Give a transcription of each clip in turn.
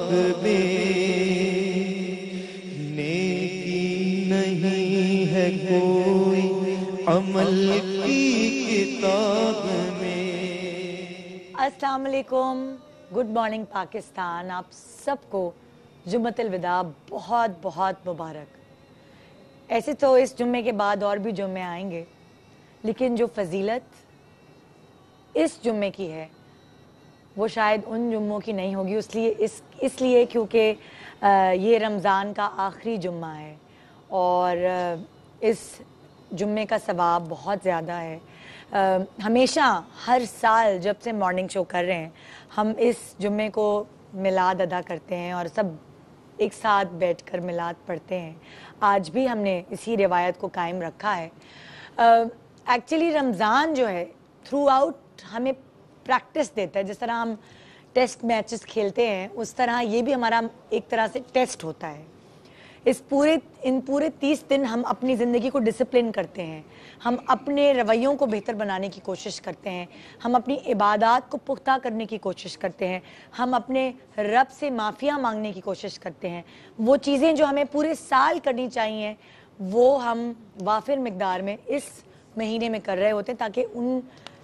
کتاب میں، نیکی نہیں ہے کوئی عمل کی کتاب میں۔ السلام علیکم، گڈ مارننگ پاکستان۔ آپ سب کو جمعۃ الوداع بہت بہت مبارک۔ ایسے تو اس جمعے کے بعد اور بھی جمعے آئیں گے، لیکن جو فضیلت اس جمعے کی ہے وہ شاید ان جمعوں کی نہیں ہوگی، اس لیے کیونکہ یہ رمضان کا آخری جمعہ ہے اور اس جمعے کا ثواب بہت زیادہ ہے۔ ہمیشہ ہر سال جب سے مارننگ شو کر رہے ہیں ہم اس جمعے کو میلاد ادا کرتے ہیں اور سب ایک ساتھ بیٹھ کر میلاد پڑھتے ہیں۔ آج بھی ہم نے اسی روایت کو قائم رکھا ہے۔ ایکچولی رمضان جو ہے تھرو آؤٹ ہمیں پریکٹس دیتا ہے، جس طرح ہم ٹیسٹ میچز کھیلتے ہیں اس طرح یہ بھی ہمارا ایک طرح سے ٹیسٹ ہوتا ہے۔ ان پورے 30 دن ہم اپنی زندگی کو ڈسپلن کرتے ہیں، ہم اپنے رویوں کو بہتر بنانے کی کوشش کرتے ہیں، ہم اپنی عبادات کو پختہ کرنے کی کوشش کرتے ہیں، ہم اپنے رب سے معافیاں مانگنے کی کوشش کرتے ہیں۔ وہ چیزیں جو ہمیں پورے سال کرنی چاہیے وہ ہم وافر مقدار میں اس مہینے میں کر رہے ہوتے ہیں، تاکہ ان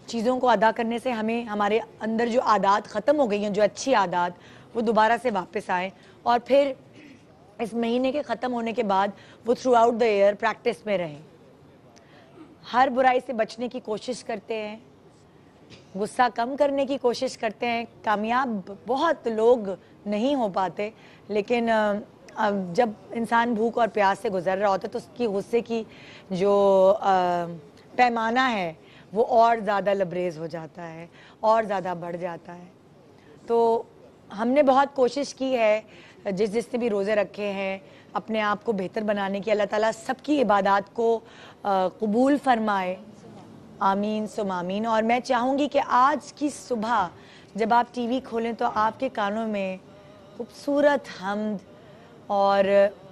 چیزوں کو ادا کرنے سے ہمیں ہمارے اندر جو عادات ختم ہو گئی ہیں، جو اچھی عادات، وہ دوبارہ سے واپس آئیں اور پھر اس مہینے کے ختم ہونے کے بعد وہ throughout the year practice میں رہیں۔ ہر برائی سے بچنے کی کوشش کرتے ہیں، غصہ کم کرنے کی کوشش کرتے ہیں۔ کامیاب بہت لوگ نہیں ہو پاتے، لیکن جب انسان بھوک اور پیاس سے گزر رہا ہوتا ہے تو اس کی غصے کی جو پیمانہ ہے وہ اور زیادہ لبریز ہو جاتا ہے، اور زیادہ بڑھ جاتا ہے۔ تو ہم نے بہت کوشش کی ہے، جس نے بھی روزے رکھے ہیں اپنے آپ کو بہتر بنانے کی۔ اللہ تعالیٰ سب کی عبادات کو قبول فرمائے، آمین ثم آمین۔ اور میں چاہوں گی کہ آج کی صبح جب آپ ٹی وی کھولیں تو آپ کے کانوں میں خوبصورت حمد اور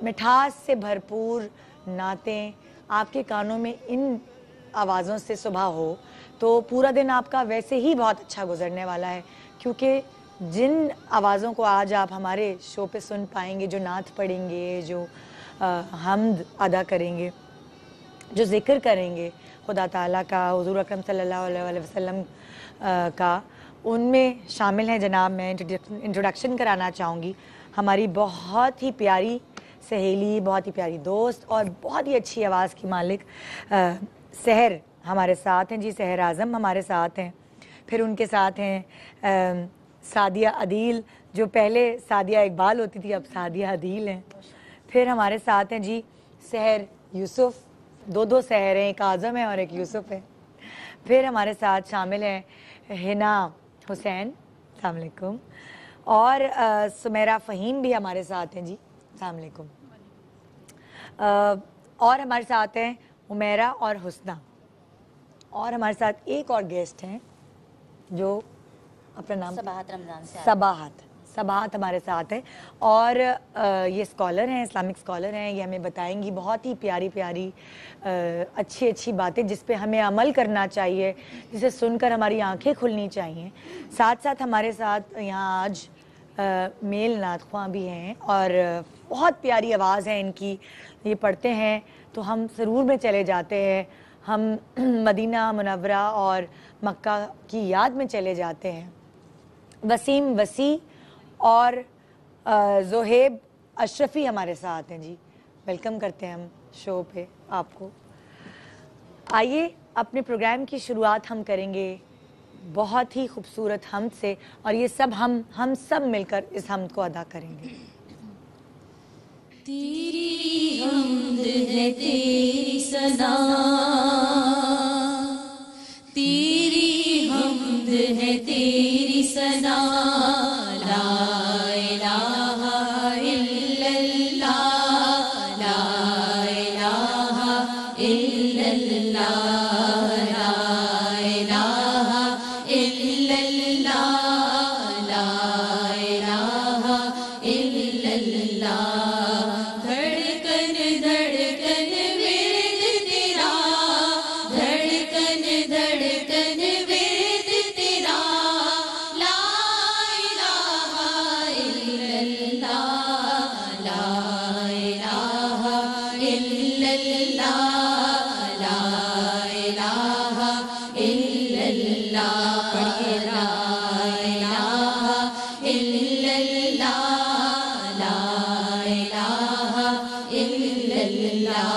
مٹھاس سے بھرپور نعتیں، آپ کے کانوں میں ان آوازوں سے صبح ہو تو پورا دن آپ کا ویسے ہی بہت اچھا گزرنے والا ہے، کیونکہ جن آوازوں کو آج آپ ہمارے شو پہ سن پائیں گے، جو نعت پڑھیں گے، جو حمد ادا کریں گے، جو ذکر کریں گے خدا تعالیٰ کا، حضور اکرم صلی اللہ علیہ وسلم کا، ان میں شامل ہیں۔ جناب میں انٹروڈکشن کرانا چاہوں گی ہماری بہت ہی پیاری سہیلی، بہت ہی پیاری دوست اور بہت ہی اچھی آواز کی مالک سحر ہمارے ساتھ ہیں جی، سحر اعظم ہمارے ساتھ ہیں۔ پھر ان کے ساتھ ہیں سعدیہ عدیل، جو پہلے سعدیہ اقبال ہوتی تھی اب سعدیہ عدیل ہیں۔ پھر ہمارے ساتھ ہیں جی سحر یوسف، دو سحر ہیں، ایک اعظم ہے اور ایک یوسف ہے۔ پھر ہمارے ساتھ شامل ہیں حنا حسین، السلام علیکم، اور سمیرہ فہیم بھی ہمارے ساتھ ہیں جی، السلام علیکم۔ اور ہمارے ساتھ ہیں عمیرہ اور حسنہ، اور ہمارے ساتھ ایک اور گیسٹ ہیں جو اپنا نام صباحت رمضان سے صباحت ہمارے ساتھ ہیں، اور یہ اسکالر ہیں، اسلامک اسکالر ہیں۔ یہ ہمیں بتائیں گی بہت ہی پیاری پیاری اچھی باتیں جس پہ ہمیں عمل کرنا چاہیے، جسے سن کر ہماری آنکھیں کھلنی چاہیے۔ ساتھ ساتھ ہمارے ساتھ یہاں آج میل نعت خواں بھی ہیں اور بہت پیاری آواز ہے ان کی، یہ پڑھتے ہیں تو ہم سرور میں چلے جاتے ہیں، ہم مدینہ منورہ اور مکہ کی یاد میں چلے جاتے ہیں۔ وسیم وسیع اور زہیب اشرفی ہمارے ساتھ ہیں جی، ویلکم کرتے ہیں ہم شو پہ آپ کو۔ آئیے اپنے پروگرام کی شروعات ہم کریں گے بہت ہی خوبصورت حمد سے، اور یہ سب ہم سب مل کر اس حمد کو ادا کریں گے۔ تیری حمد ہے تیری ثنا، تیری حمد ہے تیری ثنا، لا الہ الا اللہ، لا الہ الا اللہ، لا الہ الا اللہ، لا الہ الا اللہ۔ دھڑکن دھڑکن ورد تیرا، دھڑکن دھڑکن إلا الله لا إله إلا الله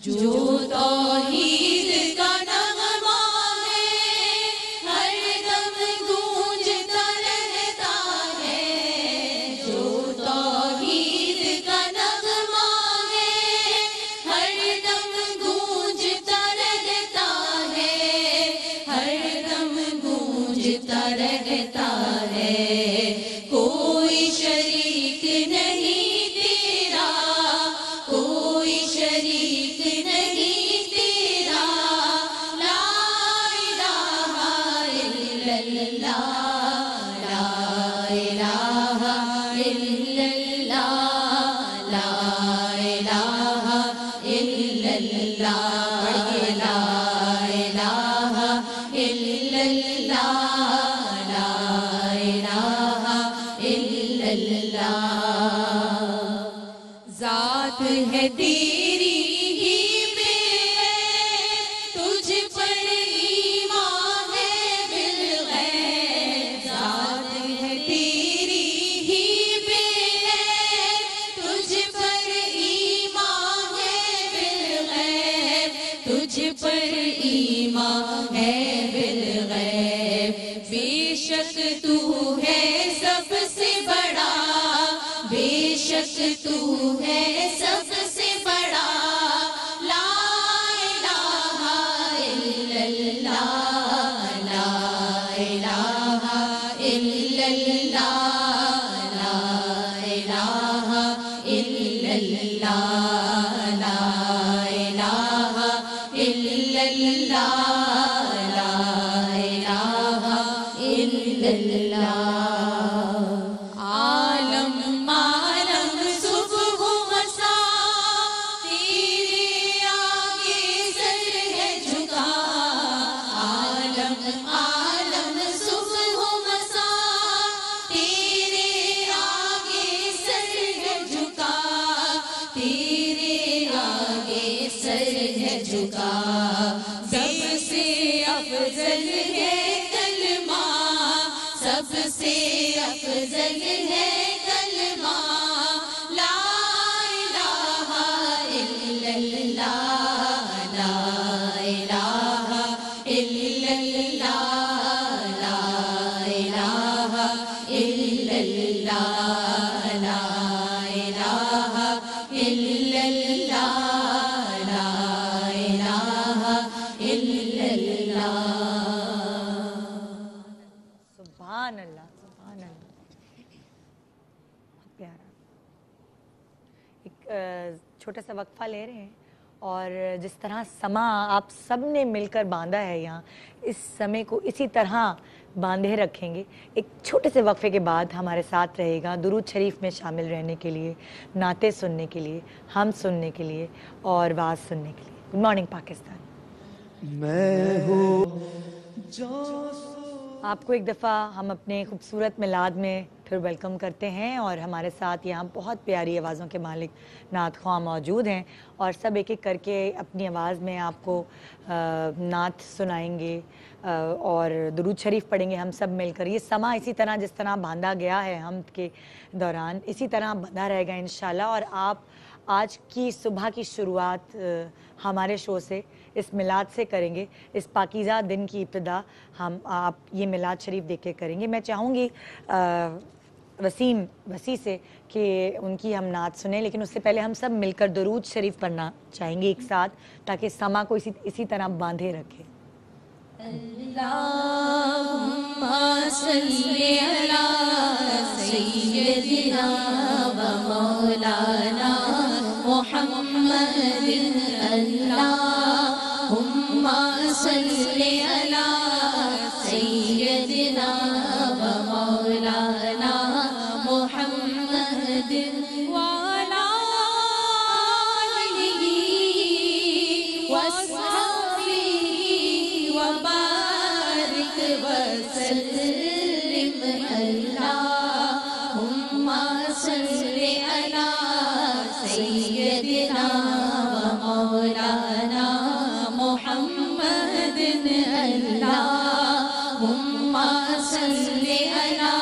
جو توحید کا نغمہ ہے ہر دم گونجتا رہتا ہے جو توحید کا نغمہ ہے ہر دم گونجتا رہتا ہے ہر دم گونجتا رہتا ہے کوئی شریک نہیں تیرا کوئی شریک نہیں تیرا لا الہ الا اللہ لا الہ الا اللہ لا الہ الا اللہ لا الہ الا اللہ لا الہ الا اللہ ذات ہے تیری ہی میں ہے تجھ پر ایمان ہے بالغیب ذات ہے تیری ہی میں ہے تجھ پر ایمان ہے بالغیب تجھ پر ایمان ہے بالغیب بے شک تو ہے سب سے بڑا بے شک تو ہے سب سے بڑا لا الہ الا اللہ لا الہ الا اللہ لا الہ الا اللہ لا الہ الا اللہ لا الہ الا اللہ عالم عالم صبح و مساء تیرے آگے سر ہے جھکا عالم عالم صبح و مساء تیرے آگے سر ہے جھکا تیرے آگے سر ہے جھکا سب سے افضل ہے کلمہ سب سے افضل ہے کلمہ لا الہ الا اللہ لا الہ الا اللہ لا الہ الا اللہ لا الہ الا اللہ لا الہ الا اللہ سبحان اللہ سبحان اللہ بہت پیارا ایک چھوٹا سا وقفہ لے رہے ہیں اور جس طرح سما آپ سب نے مل کر باندھا ہے یہاں اس سمے کو اسی طرح باندھے رکھیں گے ایک چھوٹے سے وقفے کے بعد ہمارے ساتھ رہے گا درود شریف میں شامل رہنے کے لیے نعتیں سننے کے لیے ہم سننے کے لیے اور واز سننے کے لیے گڈ مارننگ پاکستان میں ہوں جو آپ کو ایک دفعہ ہم اپنے خوبصورت میلاد میں پھر ویلکم کرتے ہیں اور ہمارے ساتھ یہاں بہت پیاری آوازوں کے مالک نعت خواہ موجود ہیں اور سب ایک ایک کر کے اپنی آواز میں آپ کو نعت سنائیں گے اور درود شریف پڑھیں گے ہم سب مل کر یہ سما اسی طرح جس طرح باندھا گیا ہے حمد کے دوران اسی طرح بندھا رہے گا انشاءاللہ اور آپ آج کی صبح کی شروعات ہمارے شو سے اس میلاد سے کریں گے اس پاکیزہ دن کی ابتدا ہم آپ یہ میلاد شریف دیکھ کے کریں گے میں چاہوں گی وسیع سے کہ ان کی ہم نعت سنیں لیکن اس سے پہلے ہم سب مل کر درود شریف پڑھنا چاہیں گے ایک ساتھ تاکہ سما کو اسی طرح باندھے رکھے اللہم صلی علی سیدنا و مولانا محمد اللہم صلی علی سیدنا و مولانا محمد وعلی آلہ وصحبہ وبارک وسلم اللہم صلی علی سیدنا و مولانا محمد اللہم صلی علی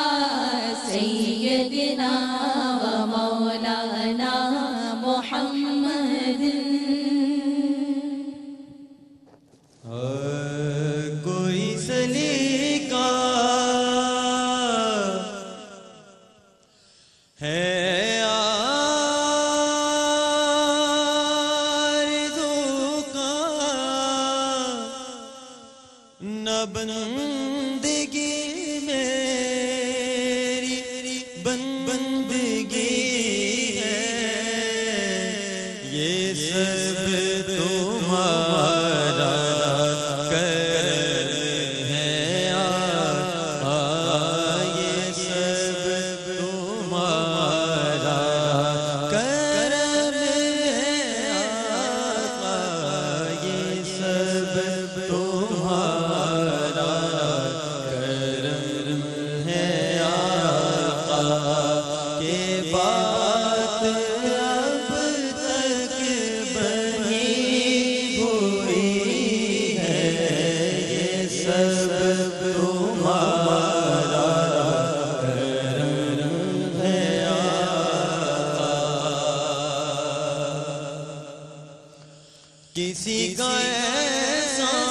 کسی کا احسان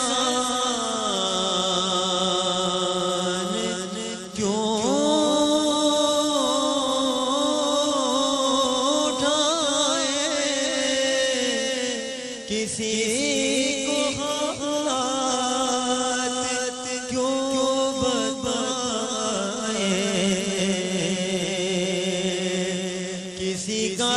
کیوں اٹھائے، کسی کو حالات کیوں بتائے، کسی کا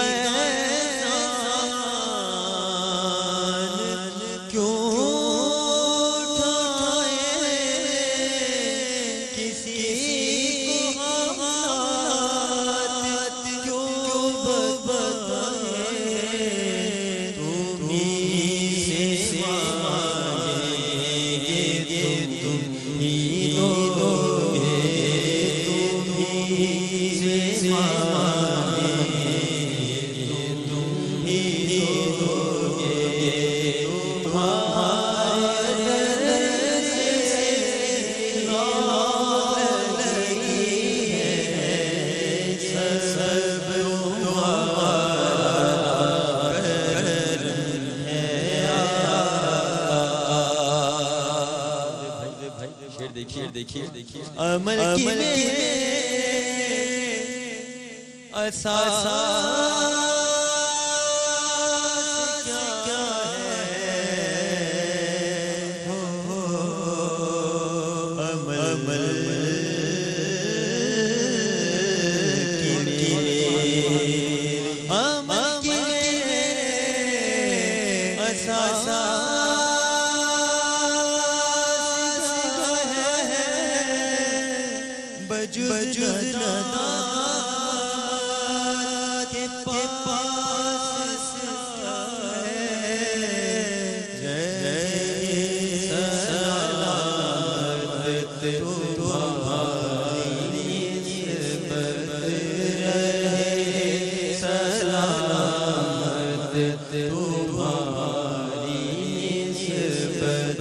دیکھیے عمل کی اساس کیا ہے، عمل کی اساس بجز ندا کے پاس ہے، سلامت تمہاری نسبت رہے، سلامت تمہاری نسبت،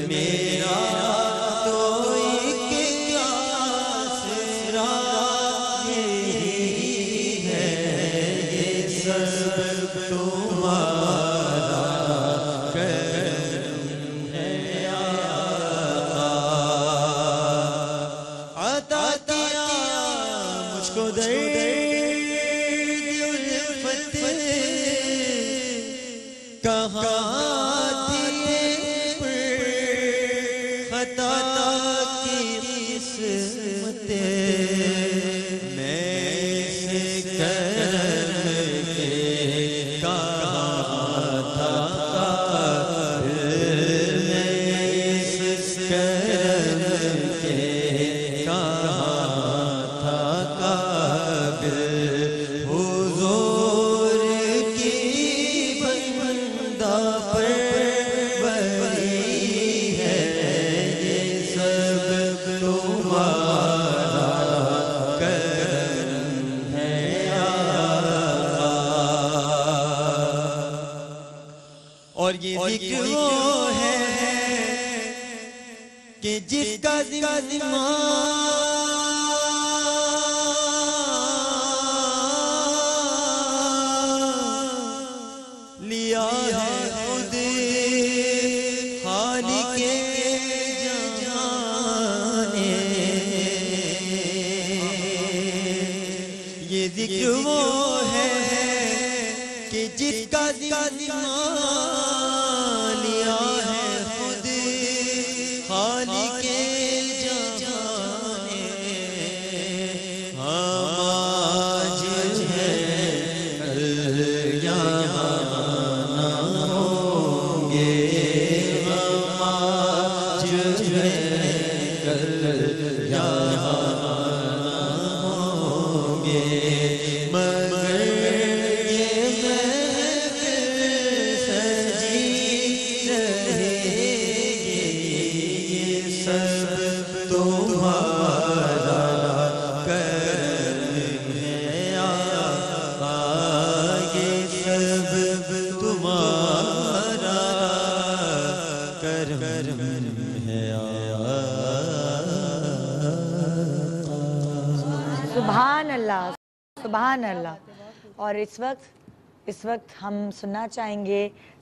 میرا کہاں دیے پر خطا کی قسمت، میں سے کرم کے کہاں تھا قابل، میں سے کرم کے کہاں تھا قابل، حضور کی پروری ہے، یہ سب تمہارا کرم ہے یا اللہ۔ اور یہ ذکر وہ ہے کہ جس کا ذمہ لیا ہے خود خالق جہانے، یہ ذکر وہ ہے کہ جس کا ذمہ لیا ہے خود خالق جہانے، ہم آج ہیں کل یہاں مگر یہ محفل سجی رہے گی، یہ سب تمہارا کرم ہے یا اللہ، یہ سب تمہارا کرم ہے یا سبحان اللہ، سبحان اللہ۔ اور اس وقت ہم سننا چاہیں گے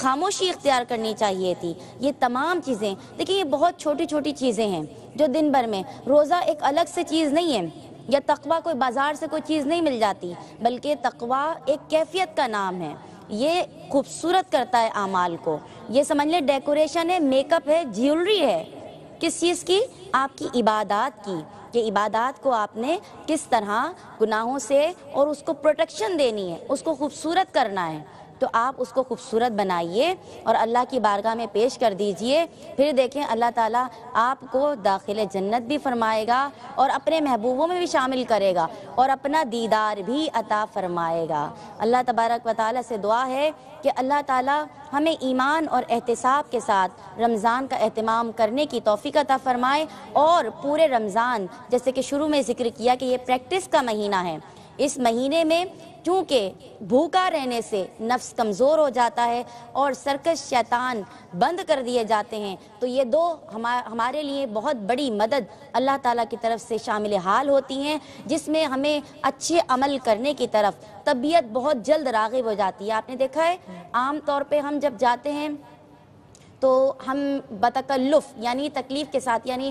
خاموشی اختیار کرنی چاہیے تھی. یہ تمام چیزیں دیکھیں، یہ بہت چھوٹی چھوٹی چیزیں ہیں جو دن بھر میں، روزہ ایک الگ سے چیز نہیں ہے، یا تقویٰ کوئی بازار سے کوئی چیز نہیں مل جاتی، بلکہ تقویٰ ایک کیفیت کا نام ہے. یہ خوبصورت کرتا ہے اعمال کو. یہ سمجھ لیں ڈیکوریشن ہے، میک اپ ہے، جیولری ہے. کس چیز کی؟ آپ کی عبادات کی. کہ عبادات کو آپ نے کس طرح گناہوں سے اور اس کو پروٹیکشن دینی ہے، اس کو خوبصورت کرنا ہے. تو آپ اس کو خوبصورت بنائیے اور اللہ کی بارگاہ میں پیش کر دیجئے. پھر دیکھیں اللہ تعالیٰ آپ کو داخل جنت بھی فرمائے گا اور اپنے محبوبوں میں بھی شامل کرے گا اور اپنا دیدار بھی عطا فرمائے گا. اللہ تبارک و تعالیٰ سے دعا ہے کہ اللہ تعالیٰ ہمیں ایمان اور احتساب کے ساتھ رمضان کا اہتمام کرنے کی توفیق عطا فرمائے، اور پورے رمضان جیسے کہ شروع میں ذکر کیا کہ یہ پریکٹس کا مہینہ ہے. اس مہینے میں چونکہ بھوکا رہنے سے نفس کمزور ہو جاتا ہے اور سرکش شیطان بند کر دیے جاتے ہیں، تو یہ دو ہمارے لیے بہت بڑی مدد اللہ تعالیٰ کی طرف سے شامل حال ہوتی ہیں، جس میں ہمیں اچھے عمل کرنے کی طرف طبیعت بہت جلد راغب ہو جاتی ہے. آپ نے دیکھا ہے عام طور پہ ہم جب جاتے ہیں تو ہم بتکلف یعنی تکلیف کے ساتھ یعنی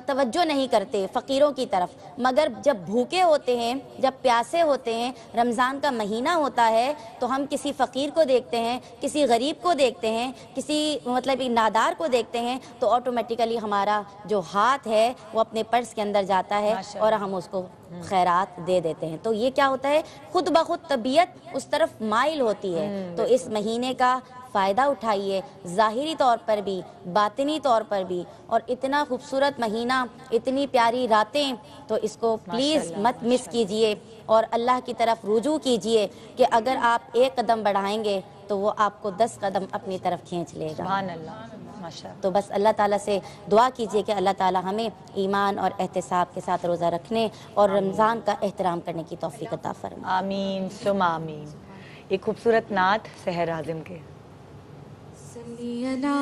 توجہ نہیں کرتے فقیروں کی طرف، مگر جب بھوکے ہوتے ہیں، جب پیاسے ہوتے ہیں، رمضان کا مہینہ ہوتا ہے، تو ہم کسی فقیر کو دیکھتے ہیں، کسی غریب کو دیکھتے ہیں، کسی مطلب نادار کو دیکھتے ہیں، تو آٹومیٹیکلی ہمارا جو ہاتھ ہے وہ اپنے پرس کے اندر جاتا ہے اور ہم اس کو خیرات دے دیتے ہیں. تو یہ کیا ہوتا ہے؟ خود بخود طبیعت اس طرف مائل ہوتی ہے. تو اس مہینے کا فائدہ اٹھائیے، ظاہری طور پر بھی، باطنی طور پر بھی. اور اتنا خوبصورت مہینہ، اتنی پیاری راتیں، تو اس کو پلیز مت مس کیجئے اور اللہ کی طرف رجوع کیجئے کہ اگر آپ ایک قدم بڑھائیں گے تو وہ آپ کو 10 قدم اپنی طرف کھینچ لے گا. سبحان اللہ. ماشاءاللہ. تو بس اللہ تعالیٰ سے دعا کیجئے کہ اللہ تعالیٰ ہمیں ایمان اور احتساب کے ساتھ روزہ رکھنے اور رمضان کا احترام کرنے کی توفیق عطا فرمائے. آمین ثم آمین. ایک خوبصورت نعت سحر اعظم کے. صلی علی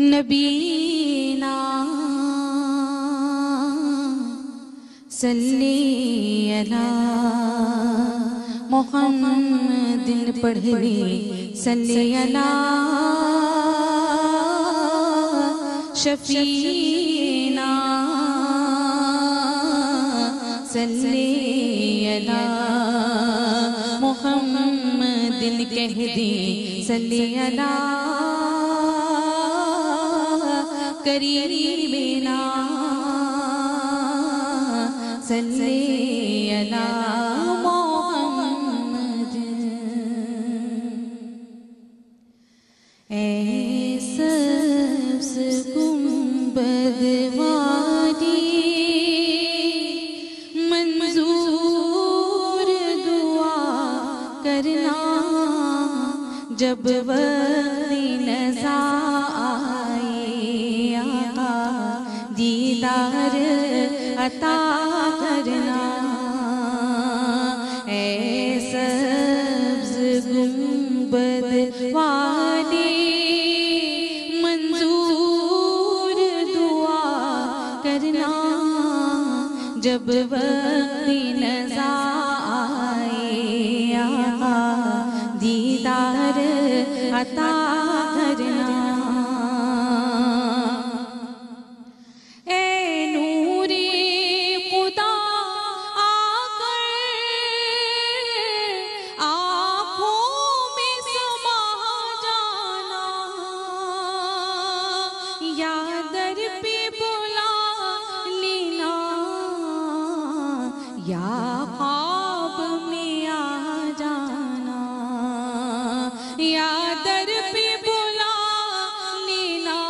نبینا صلی علی محمد پڑھوی صلی علی شفینا صلی علی محمد کہہ دی صلی علی کریمنا صلی علی محمد. اے سبز گنبد والی منظور دعا کرنا جب وقت نزا آئے آقا دیدار عطا کرنا. اے سبز گنبد والی منظور دعا کرنا جب وقت نزا آئے آقا دیدار عطا کرنا. اے نوری خدا آ کر آنکھوں میں سما جانا، یا در پہ بلا لینا یا خواب میں آ جانا، یا در پہ بلا لینا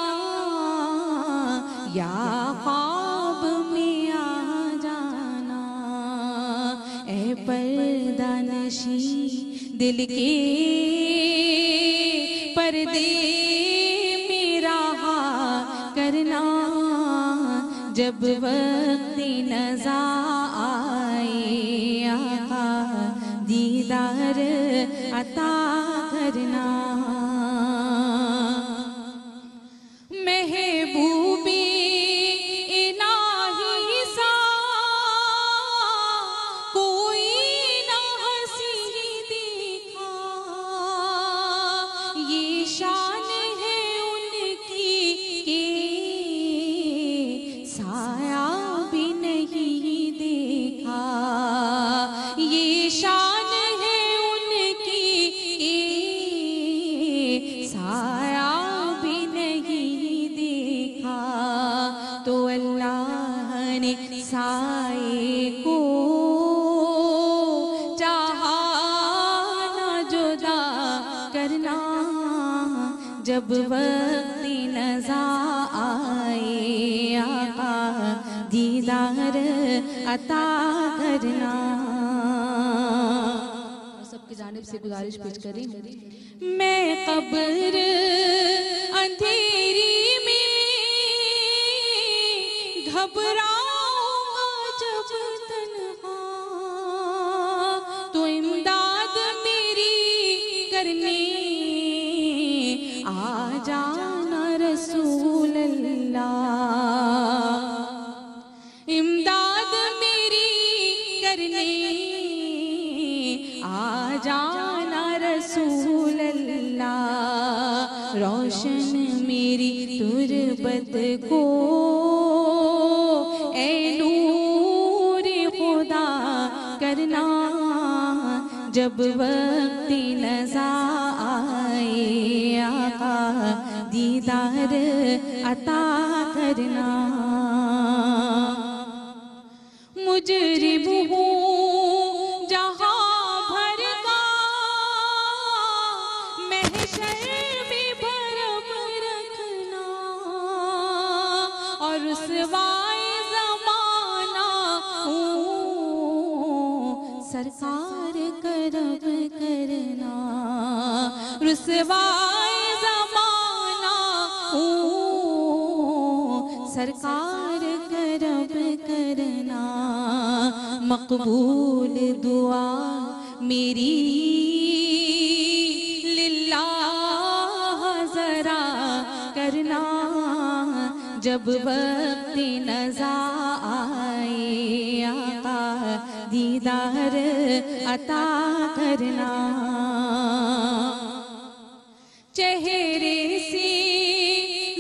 یا خواب میں آ جانا. اے پردہ نشین دل کے پردے میں رہا کرنا جب وقت نزا آئے آقا دیدار عطا کرنا. محبوبی الہی سا کوئی نہ اپنے سائے کو چاہا نہ جدا کرنا، جب وقت نزا آئے آقا دیدار عطا کرنا۔ سب کی جانب سے گزارش پیش کریں، میں قبر اندھیری میں گھبراؤں جب تنہا، تو امداد میری کرنے آ جانا رسول اللہ، امداد میری کرنے آ جانا رسول اللہ، روشن میری تربت کو اے نور خدا کرنا، جب وقت نزا آئے آقا دیدار عطا کرنا۔ مجرم ہوں جہاں بھر کا، محشر میں بھرم رکھنا، اور رسوائے زمانہ ہوں سرکار کرم کرنا، رسوائے زمانہ ہوں سرکار کرم کرنا، مقبول دعا میری للہ ذرا کرنا، جب وقت نزا آئے آقا دیدار عطا کرنا۔ چہرے سے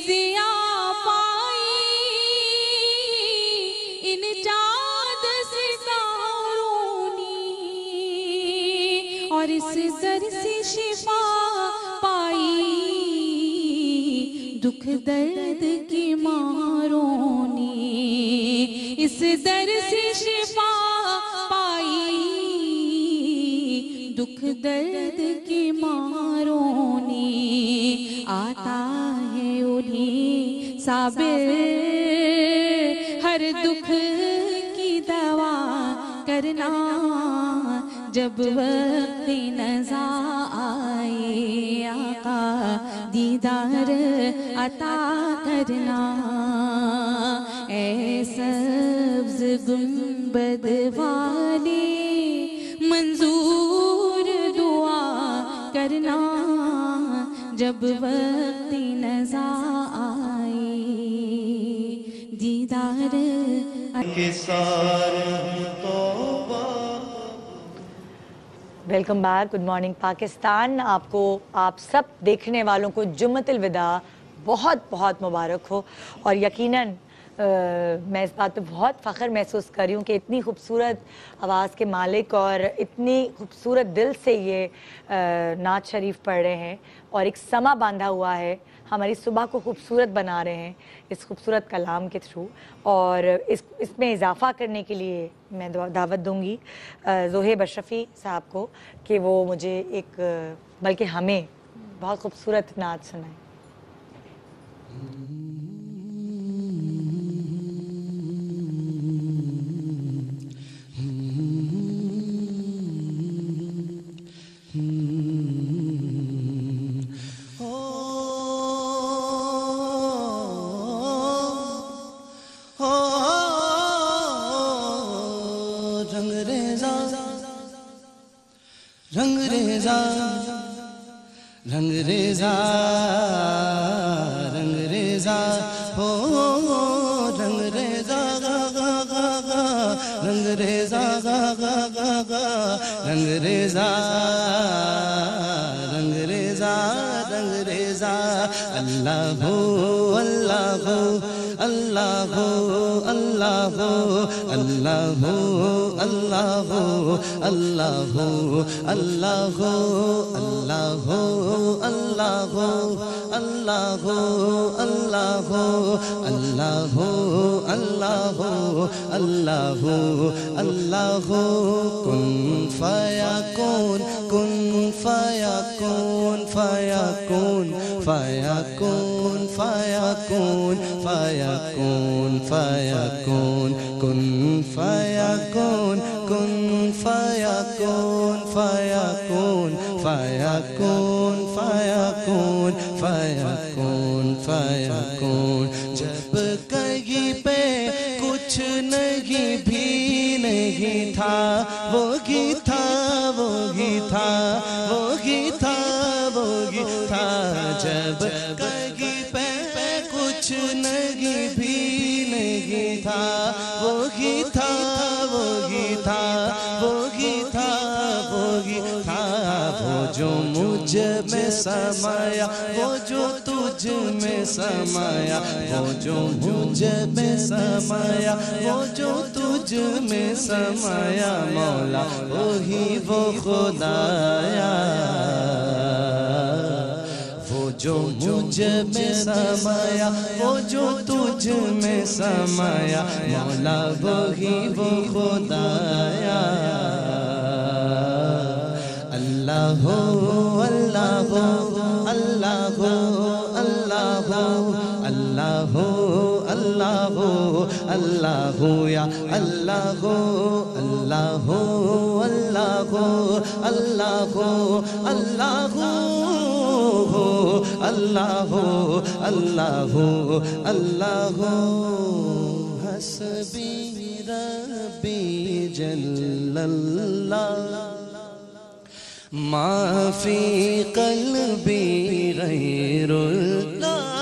ضیا پائی ان چاند ستاروں نے، اور اس در سے شفا پائی دکھ درد کی ماروں نے، اس در سے شفا پائی دکھ درد کی ماروں نے، آتا ہے انہیں صابر ہر دکھ کی دوا کرنا، جب وقت نزا آئے آقا دیدار عطا کرنا۔ اے سبز گنبد والے منظور دعا کرنا، جب وقت نزا آئے دیدار کے سارے توبہ۔ Welcome back, good morning Pakistan. آپ سب دیکھنے والوں کو جمعۃ الوداع بہت بہت مبارک ہو، اور یقیناً میں اس بات پہ بہت فخر محسوس کر رہی ہوں کہ اتنی خوبصورت آواز کے مالک اور اتنی خوبصورت دل سے یہ نعت شریف پڑھ رہے ہیں، اور ایک سما باندھا ہوا ہے، ہماری صبح کو خوبصورت بنا رہے ہیں اس خوبصورت کلام کے تھرو، اور اس میں اضافہ کرنے کے لیے میں دعوت دوں گی زہیب اشرفی صاحب کو کہ وہ مجھے بلکہ ہمیں بہت خوبصورت نعت سنائیں۔ رنگ ریزا رنگ ریزا رنگ ریزا ہو رنگ ریزا گا گا گا گا رنگ ریزا گا گا گا گا رنگ ریزا رنگ ریزا رنگ ریزا اللہ ہو اللہ ہو اللہ اللہ اللہ اللہ اللہ اللہ اللہ اللہ اللہ اللہ اللہ اللہ اللہ اللہ کن فیکون کن فیکون فیکون فیکون فیکون فیکون فیکون کن فیکون کن فیکون فیکون فیکون فیکون فیکون فیکون جب کہیں پہ کچھ نہیں بھی نہیں تھا وہی تھا وہی تھا وہی تھا وہی تھا جب کہیں پہ کچھ نہیں بھی نہیں تھا وہی تھا وہی تھا وہی تھا وہی تھا وہ جو مجھ میں سمایا وہ جو تجھ میں سمایا وہ جو مجھ میں سمایا وہ جو تجھ میں سمایا مولا وہی وہ خدایا وہ جو مجھ میں سمایا وہ جو تجھ میں سمایا مولا وہی وہ خدایا اللہ اللہ اللہ اللہ اللہ اللہ اللہ یا اللہ اللہ اللہ اللہ اللہ اللہ اللہ اللہ حسبی ربی جل اللہ ما فی قلبی غیر اللہ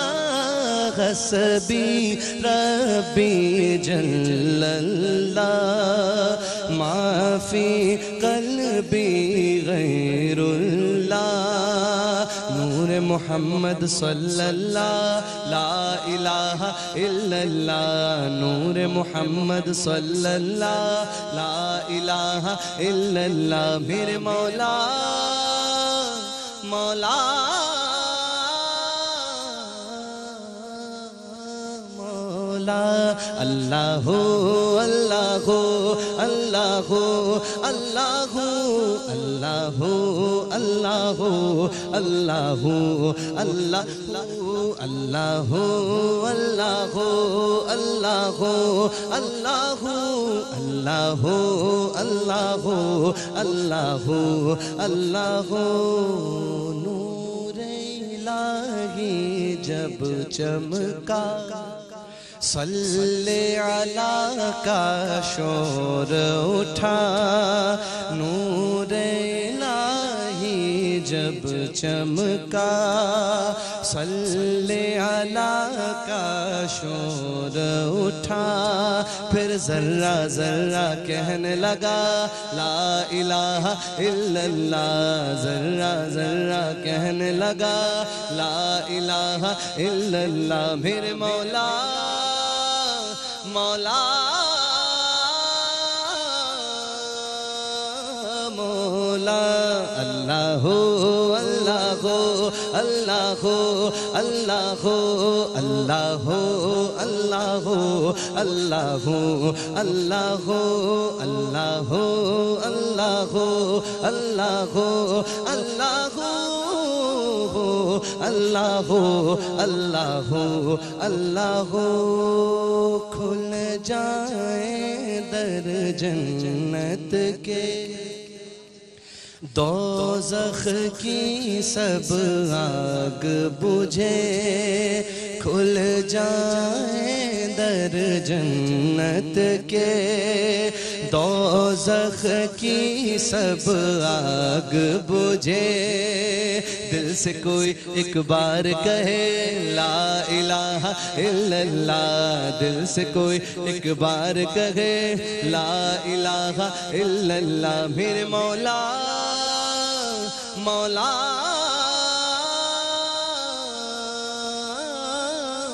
حسبی ربی جل اللہ ما فی قلبی غیر اللہ نور محمد صلی اللہ لا الہ الا اللہ نور محمد صلی اللہ لا الہ الا اللہ میرے مولا مولا مولا اللہ اللہ اللہ اللہ اللہ اللہ اللہ اللہ اللہ اللہ اللہ اللہ اللہ اللہ اللہ نور الہی جب چمکا صلی علی کا شور اٹھا نور الہی جب چمکا صلی علی کا شور اٹھا پھر ذرہ ذرہ کہنے لگا لا الہ الا اللہ ذرہ ذرہ کہنے لگا لا الہ الا اللہ میرے مولا مولا مولا اللہ اللہ اللہ اللہ اللہ اللہ اللہ اللہ اللہ اللہ اللہ اللہ اللہ اللہ کھل جائیں در جنت کے دوزخ کی سب آگ بجھے کھل جائیں در جنت کے دوزخ کی سب آگ بجھے دل سے کوئی ایک بار کہے لا الہ الا اللہ دل سے کوئی ایک بار کہے لا الہ الا اللہ میرے مولا مولا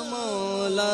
مولا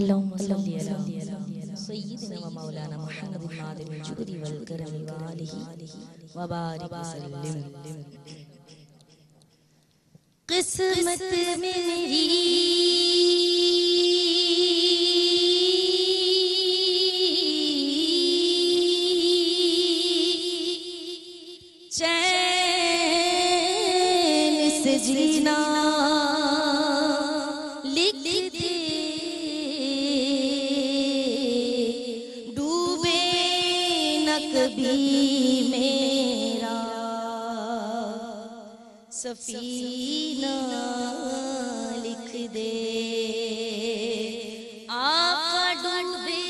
اللهم صل على سيدنا ومولانا محمد المعدن الجود والكرم وآله وبارك وسلم۔ قسمت میری چین سے جینا میرا سفینہ لکھ دے، آقا ڈوبے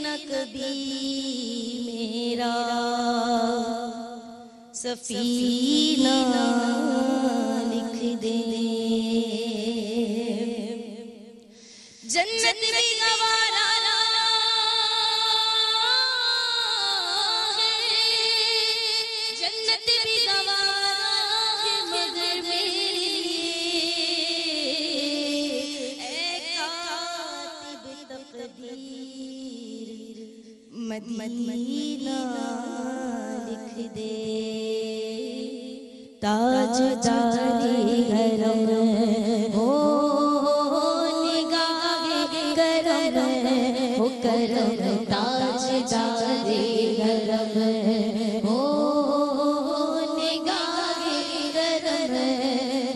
نہ کبھی میرا سفینہ لکھ دے۔ جنت بھی گوارا مدینہ لکھ دے۔ تاج داری حرم ہو نگاہ کرم ہو کرم، تاج داری حرم ہو نگاہ کرم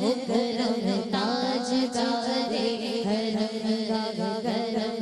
ہو کرم، تاج داری حرم کرم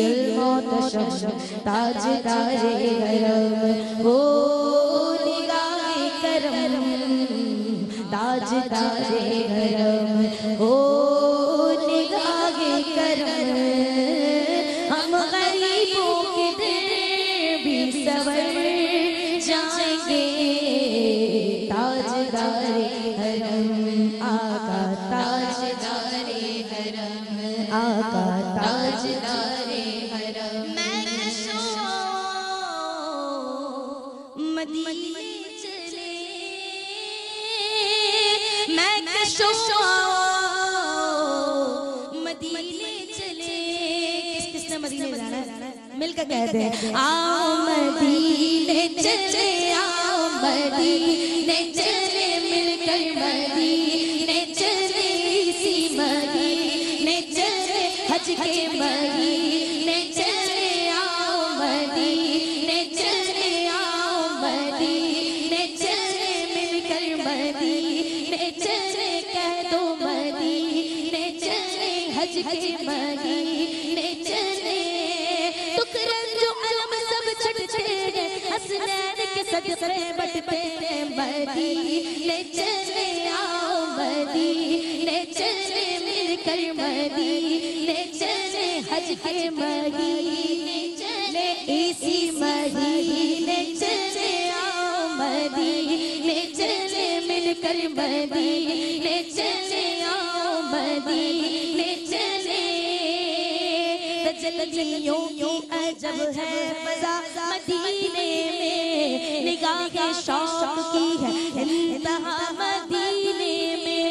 المعتصم تاجدار حرم ہو نگاہ کرم تاجدار حرم ہو نگاہ کرم ہم غریبوں کے دل بھی سور جائیں گے تاجدار حرم آقا تاجدار حرم آقا تاجدار حرم میں مدینے چلے میں مدینے چلے کس نے مدینے جانا ہے مل کر کہتے ہیں آؤ مدینے چلے آؤ مدینے چلے مل کر مدینے چلے اسی مدینے چلے حج کے مدینے چلے آؤ مدینے چلے آؤ مدینے چلے مل کر مدینے چلے کہہ دو مدینے چلے حج کے مدینے چلے جو علم سب چھٹتے ہیں حسنین کے صدقے بٹتے ہیں مدینے چلے آؤ مدینے چلے مل کر مدینے چلے حج کے مدینے چلے اسی مدینے چلے آؤ مدینے چلے مل کر مدینے چلے آؤ مدینے چلے تجلیوں کی عجب ہے فضا مدینے میں نگاہ شوق کی ہے انتہا مدینے میں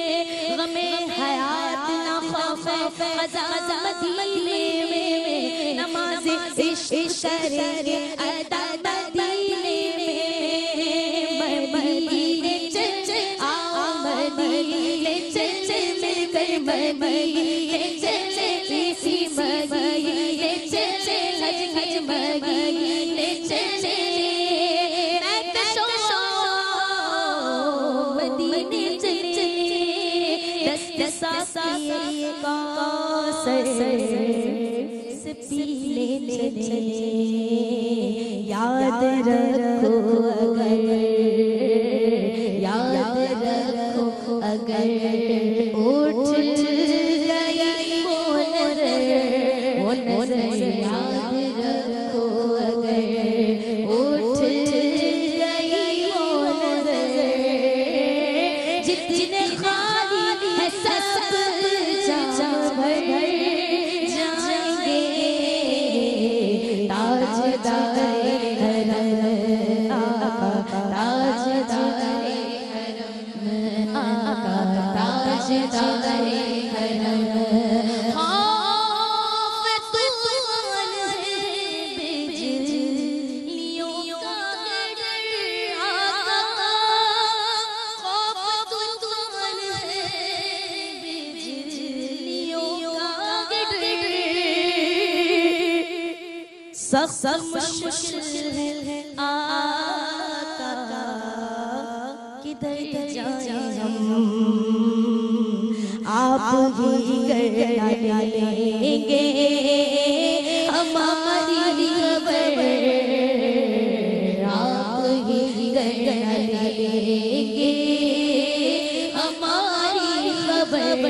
غم حیات نہ خوف قضا مدینے میں نماز عشق کریں گے ادا مدینے میں مدینے چلے آؤ مدینے چلے مل کر مدینے چلے اسی مدینے چلے حج مدینے چلے میں کشو مدینے چلے دست ساقی کوثر سے پینے چلے یاد رکھو اگر اٹھ گئی وہ نظر یاد رکھو اگر اٹھ گئی وہ نظر جتنے خالی ہے سب جام بھر جائیں گے تاجدار حرم آقا تاجدار حرم آقا تاجدار حرم سخت مشکل ہے آقا کدھر جائیں ہم آپ ہی کر لیں گے ہماری خبر آپ ہی کر لیں گے ہماری خبر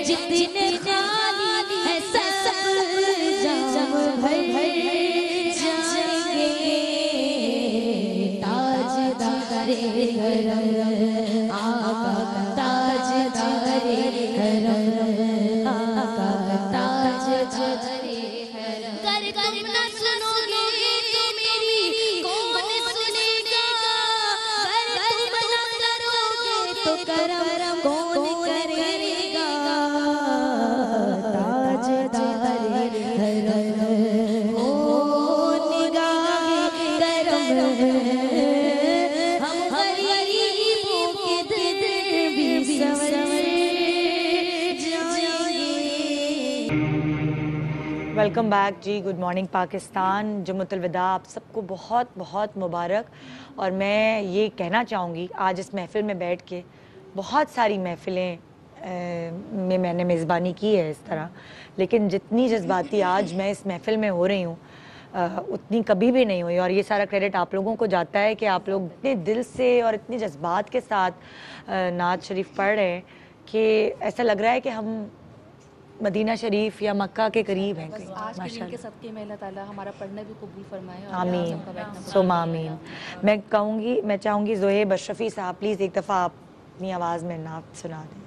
جتنے خالی ہے سب جام بھر جائیں گے تاجدار حرم آقا تاجدار حرم آقا تاجدار حرم گر تم نہ سنو گے تو میری کون سنے گا گر تم نہ کرو گے تو کرم کون کرے گا تاجدار حرم او نگاہ کرم ہم غریبوں کے دل بھی سور جائیں گے. Welcome back ji. Good morning Pakistan. Jummatul Wida آپ سب کو بہت بہت مبارک. اور میں یہ کہنا چاہوں گی آج اس محفل میں بیٹھ کے بہت ساری محفلیں میں نے میزبانی کی ہے اس طرح، لیکن جتنی جذباتی آج میں اس محفل میں ہو رہی ہوں اتنی کبھی بھی نہیں ہوئی، اور یہ سارا کریڈٹ آپ لوگوں کو جاتا ہے کہ آپ لوگ اتنے دل سے اور اتنے جذبات کے ساتھ نعت شریف پڑھ رہے ہیں کہ ایسا لگ رہا ہے کہ ہم مدینہ شریف یا مکہ کے قریب ہیں کہیں. آج کے دن کے صدقے میں اللہ تعالیٰ ہمارا پڑھنا بھی قبول فرمائے. آمین ثم آمین. میں چاہوں گی زہیب اشرفی صاحب پلیز ایک دفعہ آپ اپنی آواز میں نعت سنا دیں.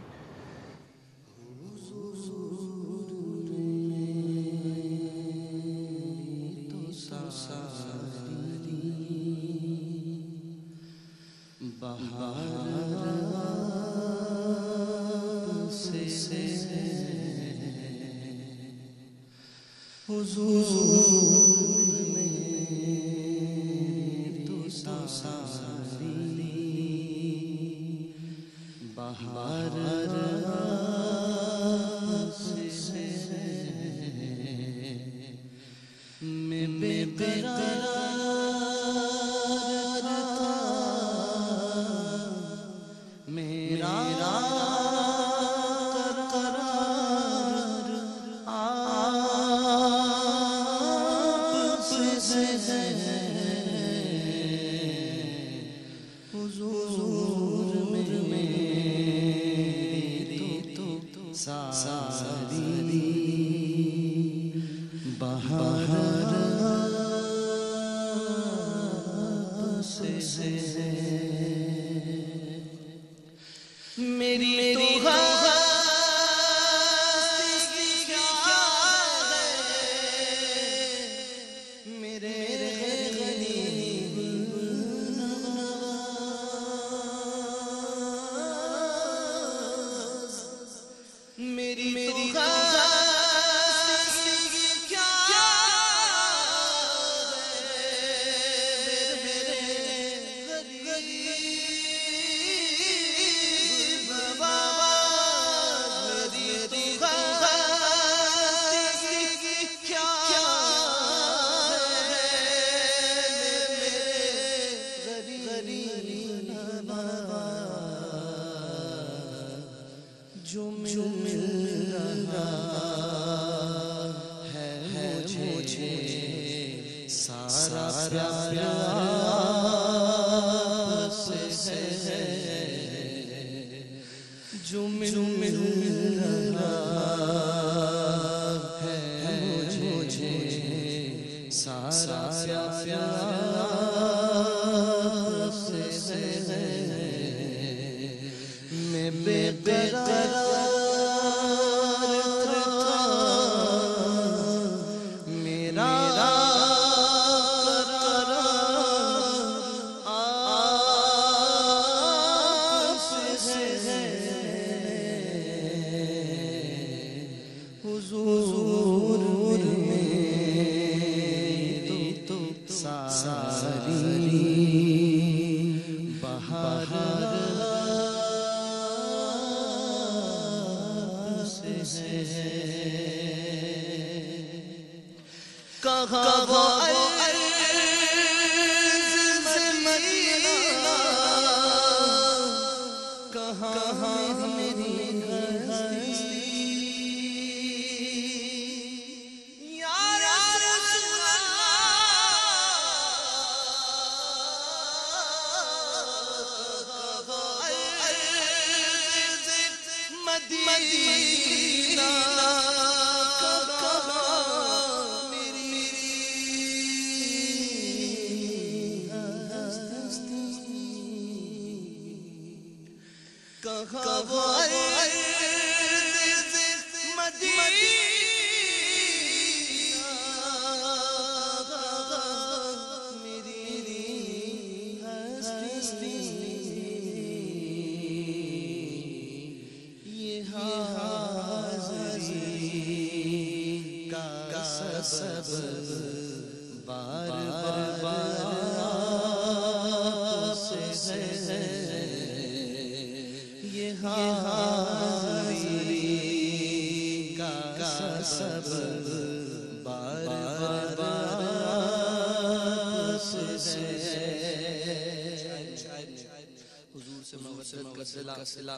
حضور سے کا صلہ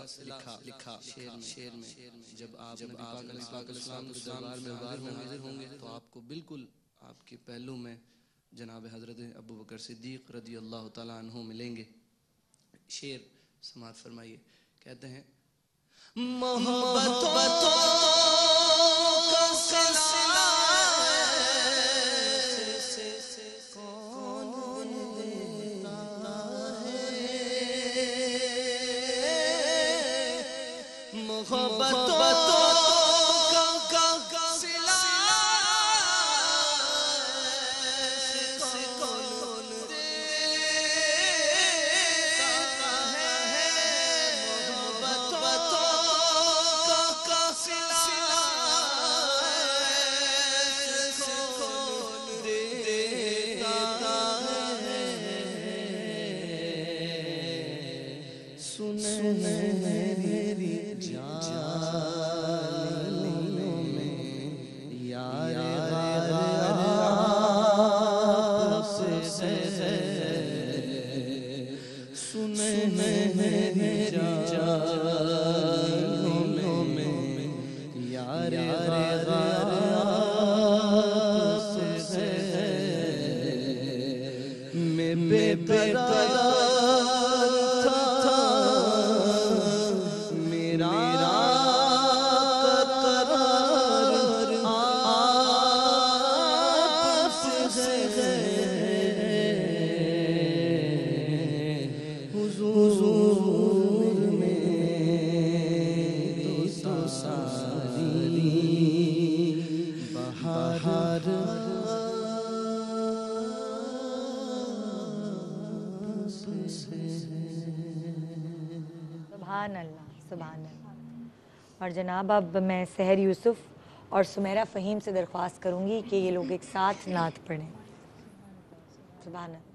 لکھا شعر میں جب آپ نبی پاک علیہ السلام کے دربار میں حاضر ہوں گے تو آپ کو بالکل آپ کے پہلو میں جناب حضرت ابو بکر صدیق رضی اللہ تعالیٰ عنہ ملیں گے. شعر سماعت فرمائیے. کہتے ہیں محبتوں کا صلہ کون دیتا ہے محبتوں سبحان اللہ. اور جناب اب میں سحر یوسف اور سمیرہ فہیم سے درخواست کروں گی کہ یہ لوگ ایک ساتھ نعت پڑھیں. سبحان اللہ.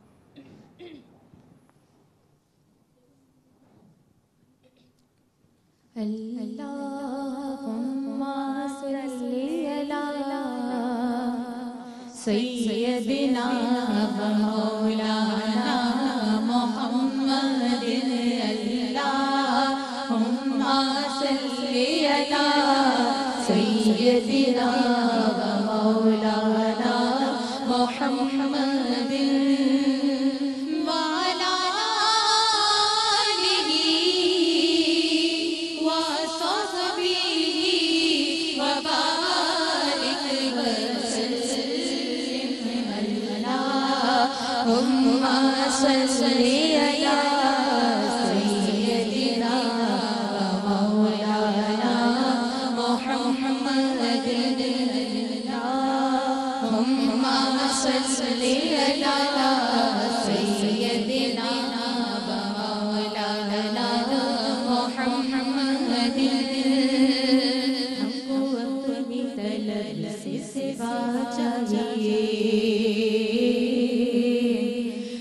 اللہم صلی علی سیدنا و مولانا محمد. اللہم صلی علی سیدنا و مولانا محمد صلی علی سیدنا مولانا محمد. اللہم صلی علی سیدنا مولانا محمد. ہم کو اپنی طلب سے سوا چاہیے،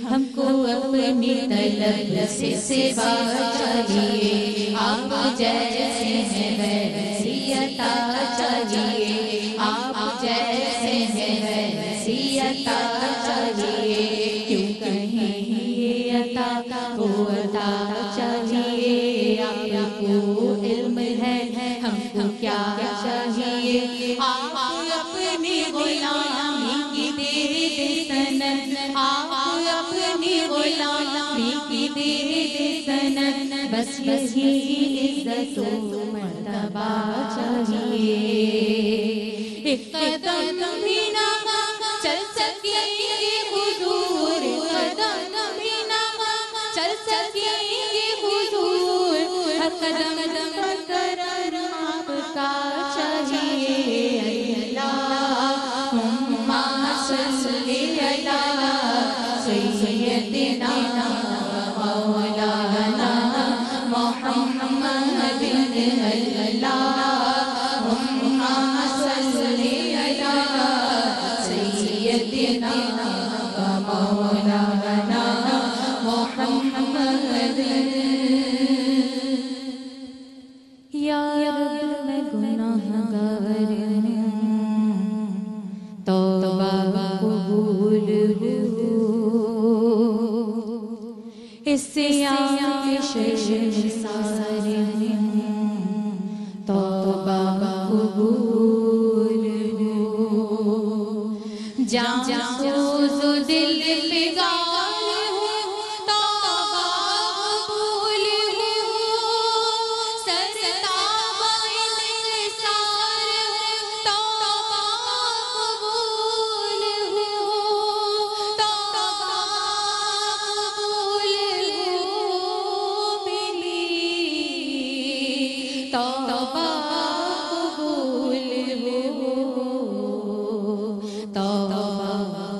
ہم کو اپنی طلب سے سوا چاہیے. آپ جیسے ہیں ویسی عطا چاہیے، آپ جیسے ہیں ویسی عطا چاہیے. کیوں کہیں یہ عطا وہ عطا چاہیے. آپ کو علم ہے ہم کو کیا چاہیے. آپ اپنی غلامی کی دے دے سند، آپ اپنی غلامی کی دے دے سند. بس یہی عزت و مرتبہ چاہیے. ایک قدم بھی نہ چل سکیں گے حضور، قدم بھی نہ چل سکیں گے حضور. ہر قدم قرار آپ کا چاہیے. اللہم صلی علی سیدنا مولانا محمد. اللہم صلی علی سیدنا مولانا محمد. اس سارے توبہ قبول ہو جان سوز دل فغان ہو توبہ قبول ہو سرتاب انکسار توبہ قبول ہو توبہ قبول ہو میری توبہ قبول ہو توبہ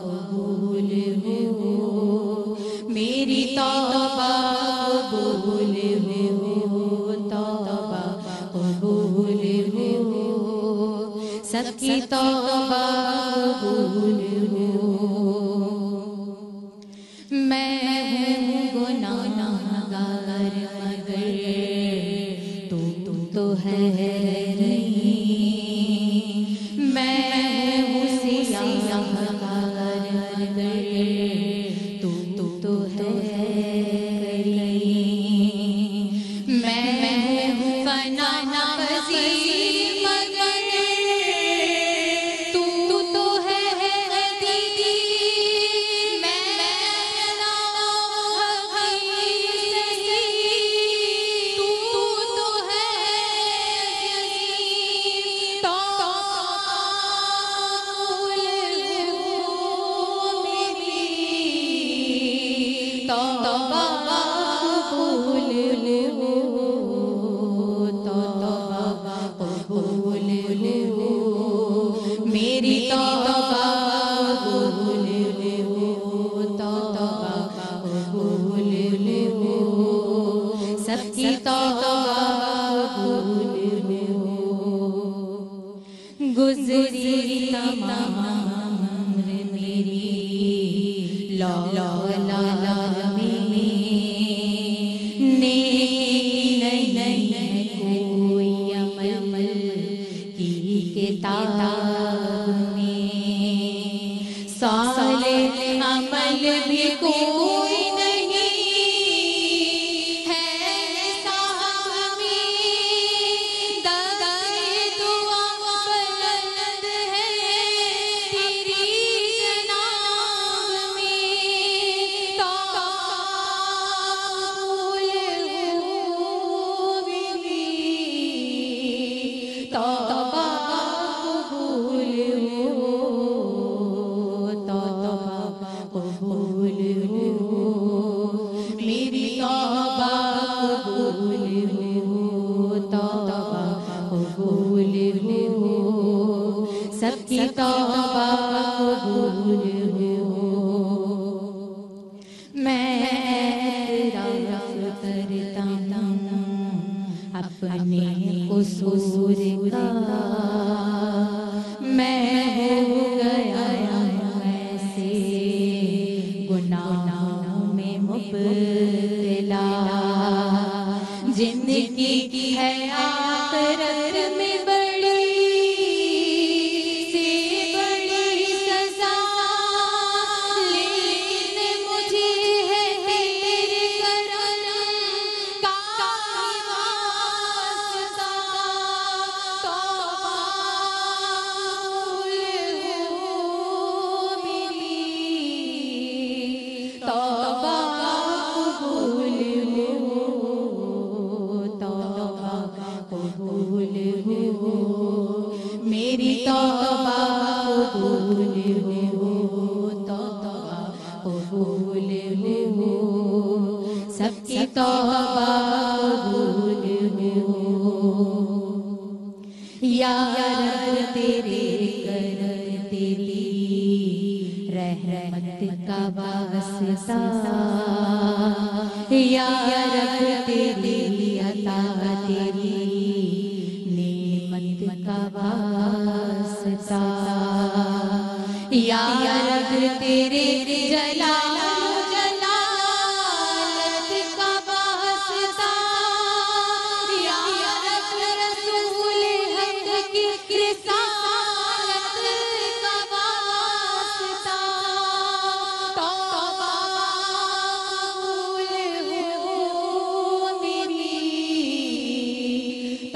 قبول ہو میری توبہ قبول ہو توبہ قبول ہو سب کی توبہ قبول ہو میں ہوں گناہگار مگر تو ہے نہیں میں ہوں سیاہ کار مگر تو ہے نہیں میں ہوں فنا پذیر مگر تو ہے دیدی میں میری توبہ قبول ہو توبہ قبول ہو سب کی توبہ قبول ہو گزری تمام عمر میری لا لا لا لا نہیں کوئی عمل کی کتاب میں صالح عمل بھی کوئی نہیں ہے صاحب میں دعا بلند ہے تیری جناب میں توبہ قبول ہو میری توبہ قبول ہو توبہ قبول ہو میری توبہ قبول ہو توبہ قبول ہو سب کی توبہ قبول ہو میں اعتراف کرتا ہوں اپنے قصور کا میں ہو گیا ایسے گناہوں میں مبتلا زندگی کی ہے آخرت میں بڑی سے بڑی سزا لیکن مجھے ہے تیرے کرم کا واسطہ توبہ قبول ہو میری توبہ قبول ہو توبہ قبول ہو میری توبہ قبول ہو توبہ قبول ہو سب کی توبہ قبول ہو یا رب تیرے کرم تیری رحمت کا واسطہ یا رب تیری عطا تیری نعمت کا واسطہ یا رب تیرے جلال جلالت کا واسطہ یا رب رسول حق کی رسالت کا واسطہ توبہ قبول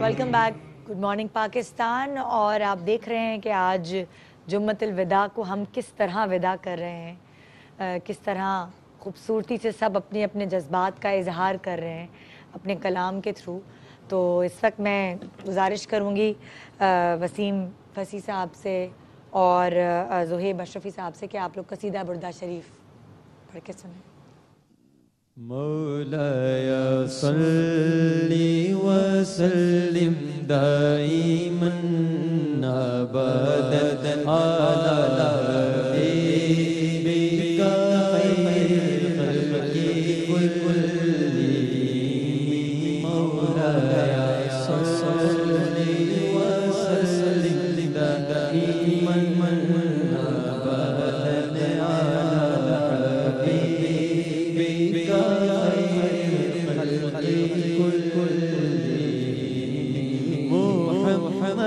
welcome back, good morning Pakistan. اور آپ دیکھ رہے ہیں کہ آج جمعۃ الوداع کو ہم کس طرح ودا کر رہے ہیں، کس طرح خوبصورتی سے سب اپنے اپنے جذبات کا اظہار کر رہے ہیں اپنے کلام کے تھرو. تو اس وقت میں گزارش کروں گی وسیم فصیح صاحب سے اور زہیب اشرفی صاحب سے کہ آپ لوگ قصیدہ بردہ شریف پڑھ کے سنیں. مولایا صلی وسلم دائما ابدا علی حبیبک خیر الخلق کلہم. مولایا صلی وسلم دائما محمد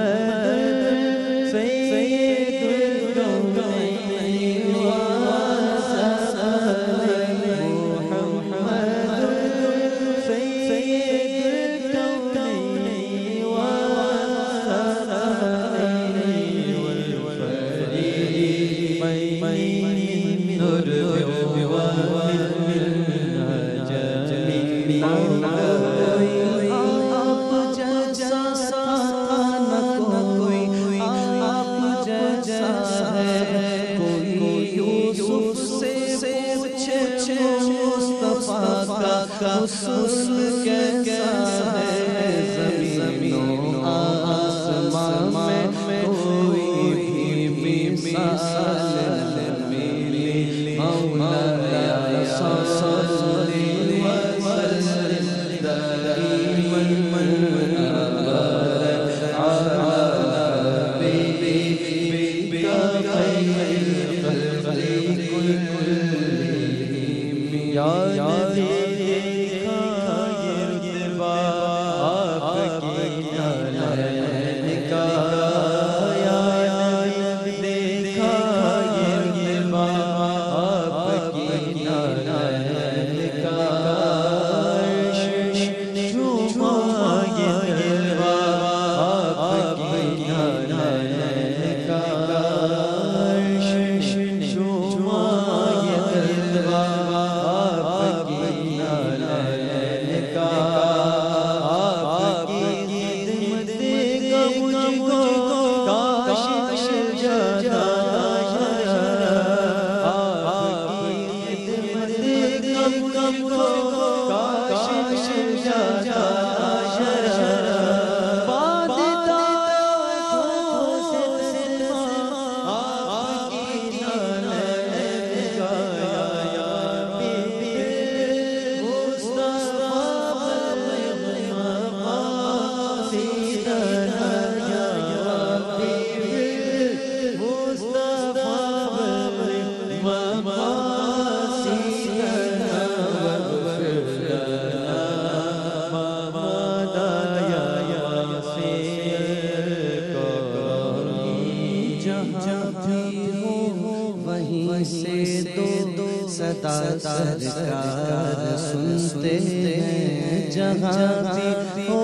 مجھ کو کاش مل جاتا آپ کی خدمت کم کو کاش مل جاتا سرکار سنتے ہیں جہاں بھی ہو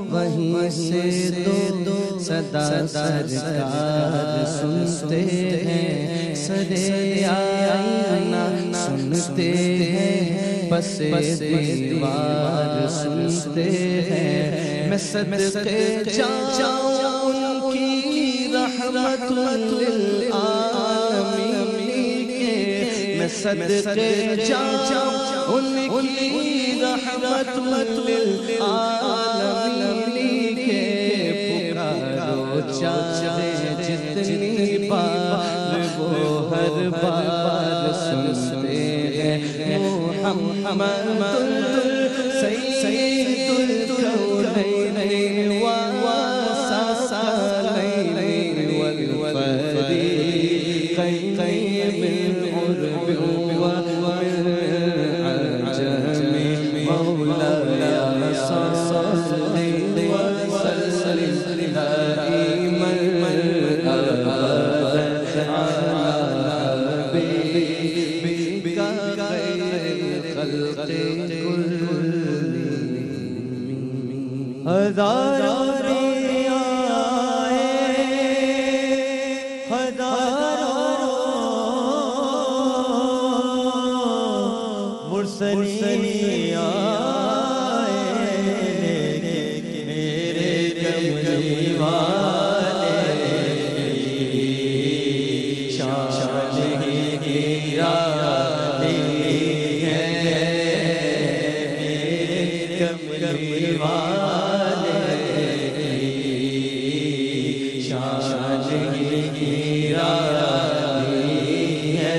وہیں سے دو صدا سرکار سنتے ہیں سرے آئینہ سنتے ہیں پس دیوار سنتے ہیں میں صدقے جاؤں ان کی رحمت للعالمین میں صدقے جاؤں ان کی رحمت للعالمین کے پکارو چاہے جتنی بار وہ ہر بار سنتے ہیں محمد سید الکونین والثقلین والفریقین من عرب ومن عجم مولاي صل وسلم دائما ابدا على حبيبك خير الخلق كلهم ہزاروں مرسلی آئے میرے کملی والے شان کی رالی ہے میرے کملی والے شان کی رالی ہے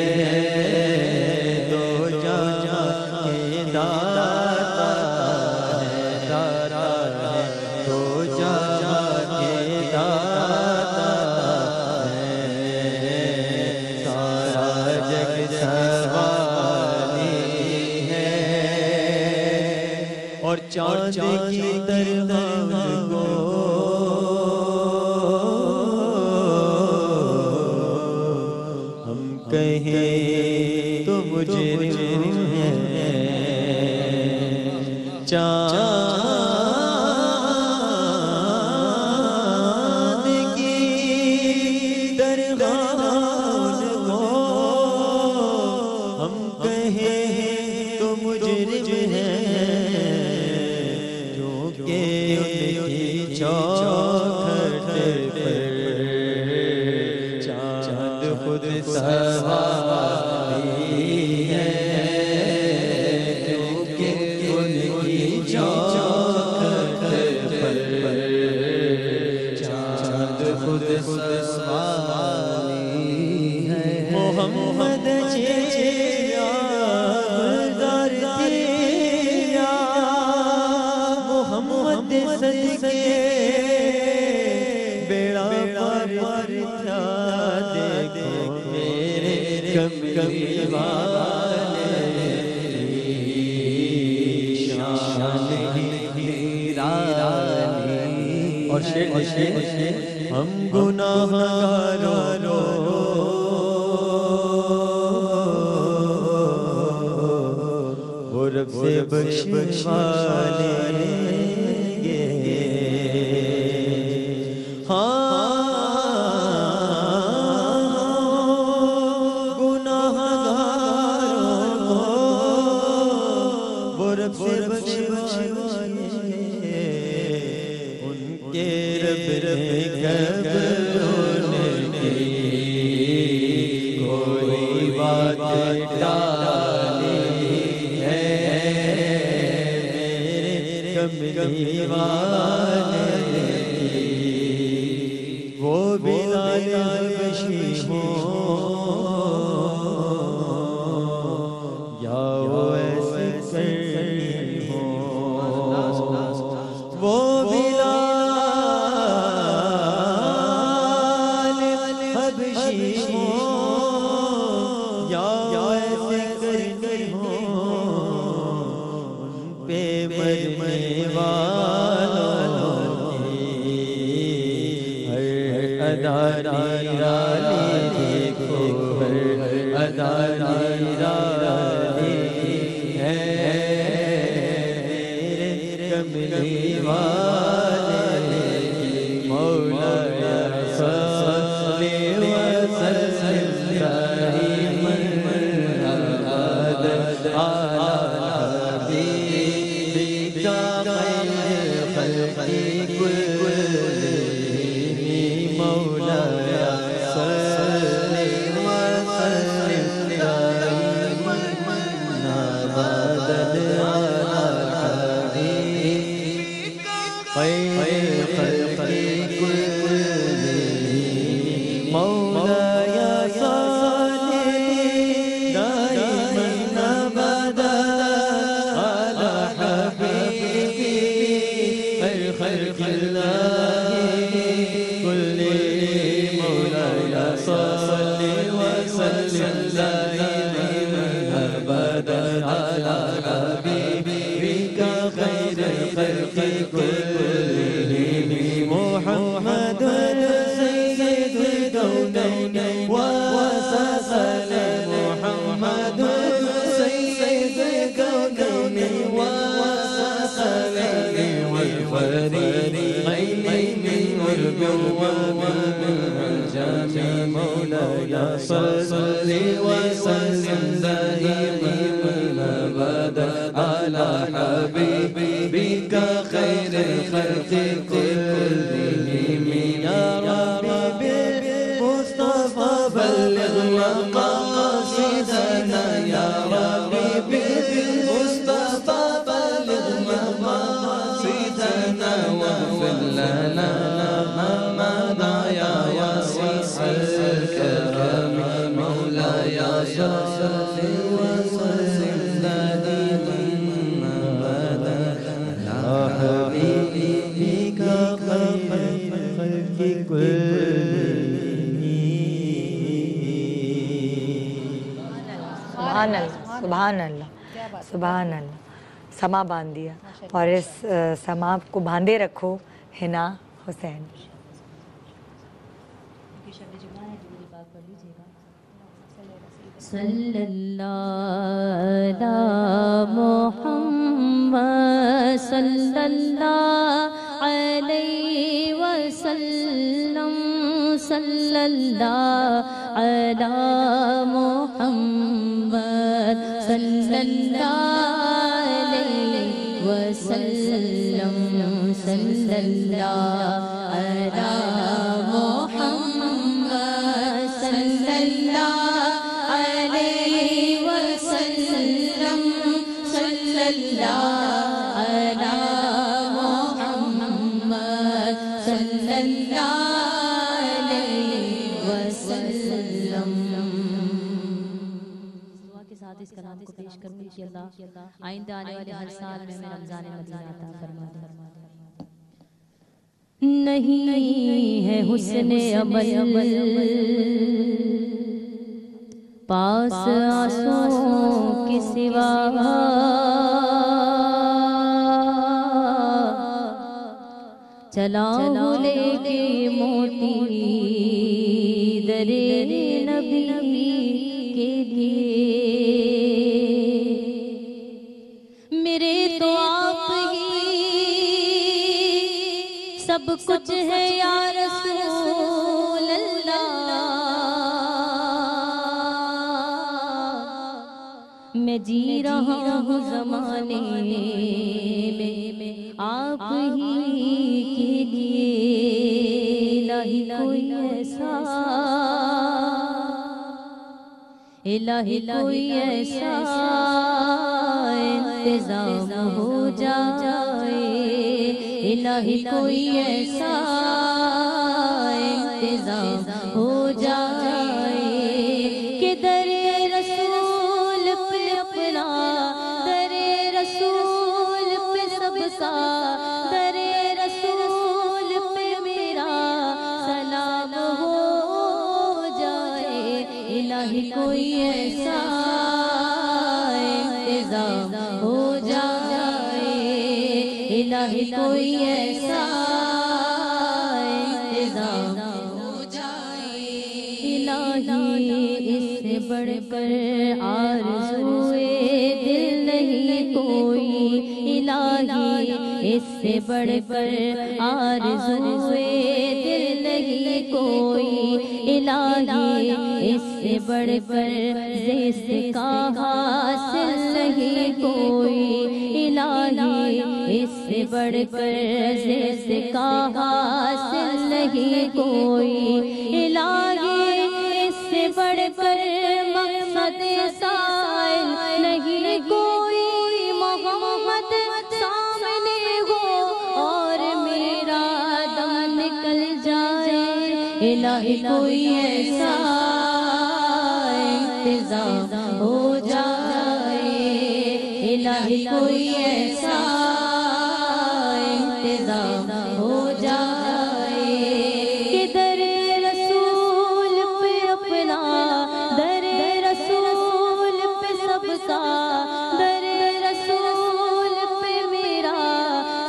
دو جہاں داتا ہے دو جہاں کے داتا ہے سارا جگ سوالی ہے اور چاند کی درخواست کو ہم کہیں تو مجرم ہیں چاند کی درخواست کو ہم کہیں تو مجرم ہیں جو کہ ان کی چوکھٹ پر چاند خود سواری ہے جو کہ ان کی چوکھٹ پر چاند خود سواری ہے محمد چیرا گلزار تیرا محمد صدقے بیڑا پار تھا دیکھو میرے کملی والے شان کی رالی اور شیر ہم گناہگاروں وہ رب سے بخشوا لیں گے رب سے بخشوا لیں گے ان کے رب کوئی بات ٹالی ہے میرے کملی والے کی، وہ بلال حبشی ہو یا وہ ایسے کرنی ہو، وہ بلال حبشی ہو یا ایسے کرنی ہو، ان پہ مرنے والوں کی ہر ادا نرالی دیکھو، ہر ادا نرالی ہے میرے کملی والے کی، مولا صلی وسلم دائما ابدا علی حبیبک خیر الخلق کلہم، مولا صلی وسلم دائما ابدا علی حبیبک خیر الخلق کلہم، مولا صلی دائما ابدا علی حبیبک خیر خلق اللہ کلہم، مولا صلی وسلم دائما ابدا علی حبیبک خیر الخلق کلہم، محمد سید الکونین والثقلین، محمد سید الکونین والثقلین والفریقین والعرب والعجم، مولا صلی وسلم دائما ابدا علی حبیبک خیر الخلق کلہم، یا رب بالمصطفى بلغ مقاصدنا، یا رب بالمصطفى بلغ مقاصدنا، واغفر لنا ما مضى یا واسع الكرم، مولاي صل وسلم دائما ابدا على حبيبك خير الخلق كلهم۔ سبحان اللہ، سبحان اللہ، سبحان اللہ۔ سما باندھ دیا، اور اس سما کو باندھے رکھو حنا حسین۔ صلی اللہ علی محمد صلی اللہ علیہ وسلم، صلی اللہ علی محمد صلی اللہ علیہ وسلم، صلی اللہ علی محمد صلی اللہ علیہ وسلم، صلی اللہ علی محمد صلی اللہ علیہ وسلم۔ دعا کے ساتھ اس کلام کو پیش کروں کہ اللہ آئندہ آنے والے ہر سال میں رمضان مدینہ عطا فرما دے۔ نہیں ہے حسن عمل پاس آنسوں کے سوا، چلاؤ لے کے موتی درے نبی کے لیے، میرے تو آپ ہی سب کچھ ہے یا رسول اللہ، میں جی رہا ہوں زمانے میں آپ ہی کے لیے، الہی کوئی ایسا الہی کوئی ایسا انتظام ہو جائے الہی کوئی ایسا انتظام ہو جائے کہ در رسول پہ اپنا در رسول پہ سب کا در رسول پہ میرا سلام ہو جائے الہی کوئی ایسا انتظام ہو جائے الہی کوئی ایسا انتظام ہو جائے الہی اس سے بڑھ کر آرزوئے دل نہیں کوئی الہی اس سے بڑھ کر آرزوئے دل نہیں کوئی الہی اس سے بڑھ کر زیست کا حاصل نہیں کوئی الہی اس سے بڑھ کر زیست کا حاصل نہیں کوئی الہی اس سے بڑھ کر مقصد سائل نہیں کوئی محمد سامنے ہو اور میرا دم نکل جائے الہی کوئی ایسا انتظام ہو جائے الہی کوئی ایسا انتظام ہو جائے کہ در رسول پہ اپنا در رسول پہ سب کا در رسول پہ میرا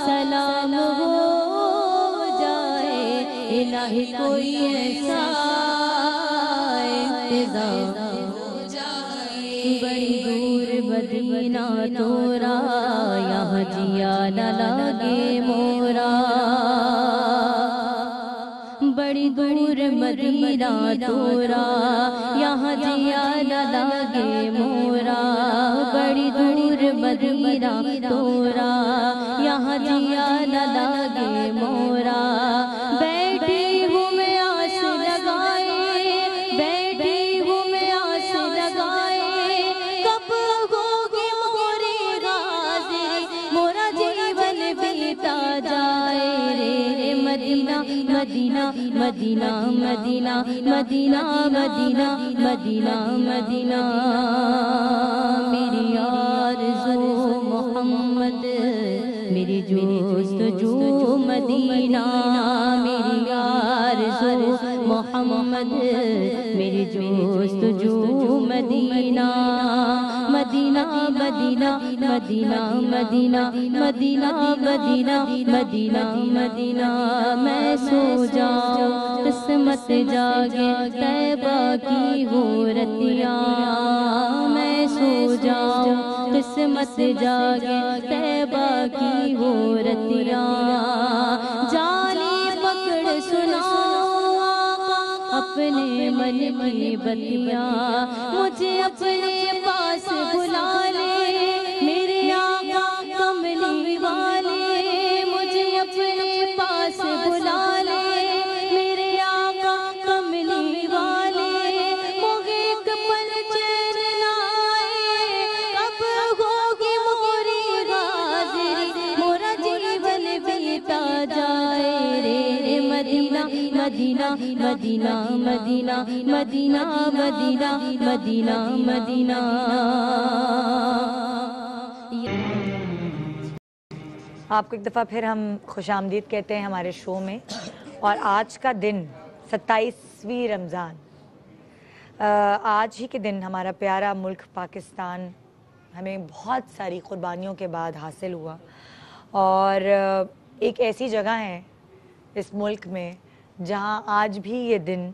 سلام ہو جائے الہی کوئی ایسا انتظام ہو جائے بڑی دور مدینہ تورا یہاں جیا نہ لگے مورا بڑی دور مدینہ تورا یہاں جیا نہ لگے مورا بڑی دور مدینہ تورا یہاں جیا نہ لگے مورا بیٹھی ہوں میں آس لگائے بیٹھی ہوں میں آس لگائے کب ہوگی موری غازی مورا جیون بیتا جائے رے مدینہ مدینہ مدینہ مدینہ مدینہ مدینہ مدینہ مدینہ میری آرزو محمد میری جستجو مدینہ میری آرزو محمد میری جستجو مدینہ مدینہ مدینہ مدینہ مدینہ مدینہ مدینہ مدینہ مدینہ میں سو جاؤں قسمت جاگے طیبہ کی ہو رتیاں میں سو جاؤں قسمت جاگے طیبہ کی ہو رتیاں جالی پکڑ سناؤ آقا اپنے من کی بتیاں مجھے اپنے پاس بلا لے میرے آقا کملی والے مجھے اپنے پاس بلا لے میرے آقا کملی والے مجھے ایک پل چین نہ آئے کب ہوگی موری حاضری مورا جیون بیتا جائے رے مدینہ مدینہ مدینہ مدینہ مدینہ مدینہ مدینہ مدینہ آپ کو ایک دفعہ پھر ہم خوش آمدید کہتے ہیں ہمارے شو میں اور آج کا دن 27ویں رمضان آج ہی کے دن ہمارا پیارا ملک پاکستان ہمیں بہت ساری قربانیوں کے بعد حاصل ہوا اور ایک ایسی جگہ ہے اس ملک میں جہاں آج بھی یہ دن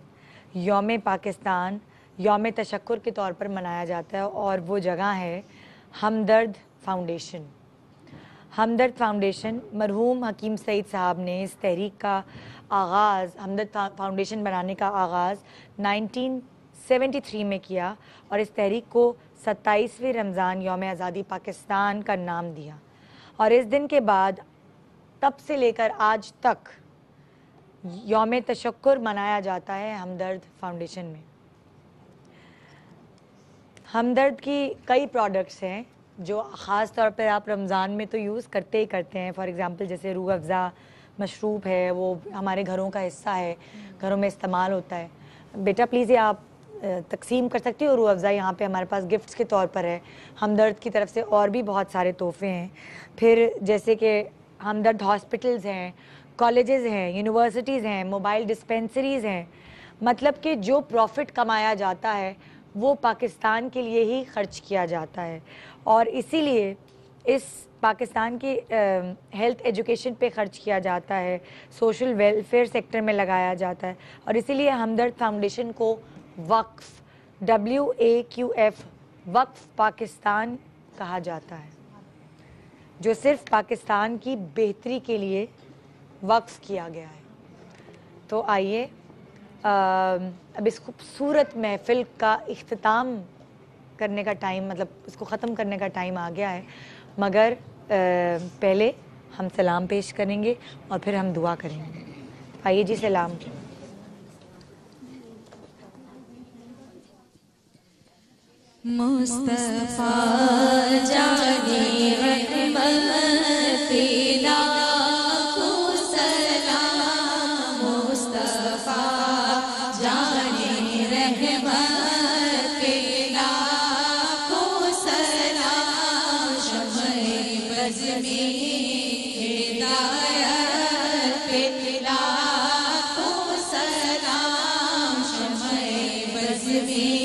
یوم پاکستان یوم تشکر کے طور پر منایا جاتا ہے اور وہ جگہ ہے ہمدرد فاؤنڈیشن ہمدرد فاؤنڈیشن مرحوم حکیم سعید صاحب نے اس تحریک کا آغاز ہمدرد فاؤنڈیشن بنانے کا آغاز 1973 میں کیا اور اس تحریک کو 27ویں رمضان یوم آزادی پاکستان کا نام دیا اور اس دن کے بعد تب سے لے کر آج تک یوم تشکر منایا جاتا ہے ہمدرد فاؤنڈیشن میں. ہمدرد کی کئی پروڈکٹس ہیں جو خاص طور پر آپ رمضان میں تو یوز کرتے ہی کرتے ہیں. فار ایگزامپل جیسے روح افزا مشروب ہے, وہ ہمارے گھروں کا حصہ ہے, گھروں میں استعمال ہوتا ہے. بیٹا پلیز یہ آپ تقسیم کر سکتی ہو, روح افزا یہاں پہ ہمارے پاس گفٹس کے طور پر ہے. ہمدرد کی طرف سے اور بھی بہت سارے تحفے ہیں. پھر جیسے کہ ہمدرد ہاسپٹلز ہیں, کالجز ہیں, یونیورسٹیز ہیں, موبائل ڈسپینسریز ہیں. مطلب کہ جو پروفٹ کمایا جاتا ہے وہ پاکستان کے لیے ہی خرچ کیا جاتا ہے, اور اسی لیے اس پاکستان کی ہیلتھ ایجوکیشن پہ خرچ کیا جاتا ہے, سوشل ویلفیئر سیکٹر میں لگایا جاتا ہے. اور اسی لیے ہمدرد فاؤنڈیشن کو وقف WAQF وقف پاکستان کہا جاتا ہے, جو صرف پاکستان کی بہتری کے لیے وقف کیا گیا ہے. تو آئیے اب اس خوبصورت محفل کا اختتام کرنے کا ٹائم, مطلب اس کو ختم کرنے کا ٹائم آ گیا ہے, مگر پہلے ہم سلام پیش کریں گے اور پھر ہم دعا کریں گے. آئیے جی سلام. مصطفیٰ جانی رحمت لاکھوں سلام, مصطفیٰ جانی رحمت لاکھوں سلام, شمع بز میں ہدایت پہ لاکھوں سلام, شمع بز میں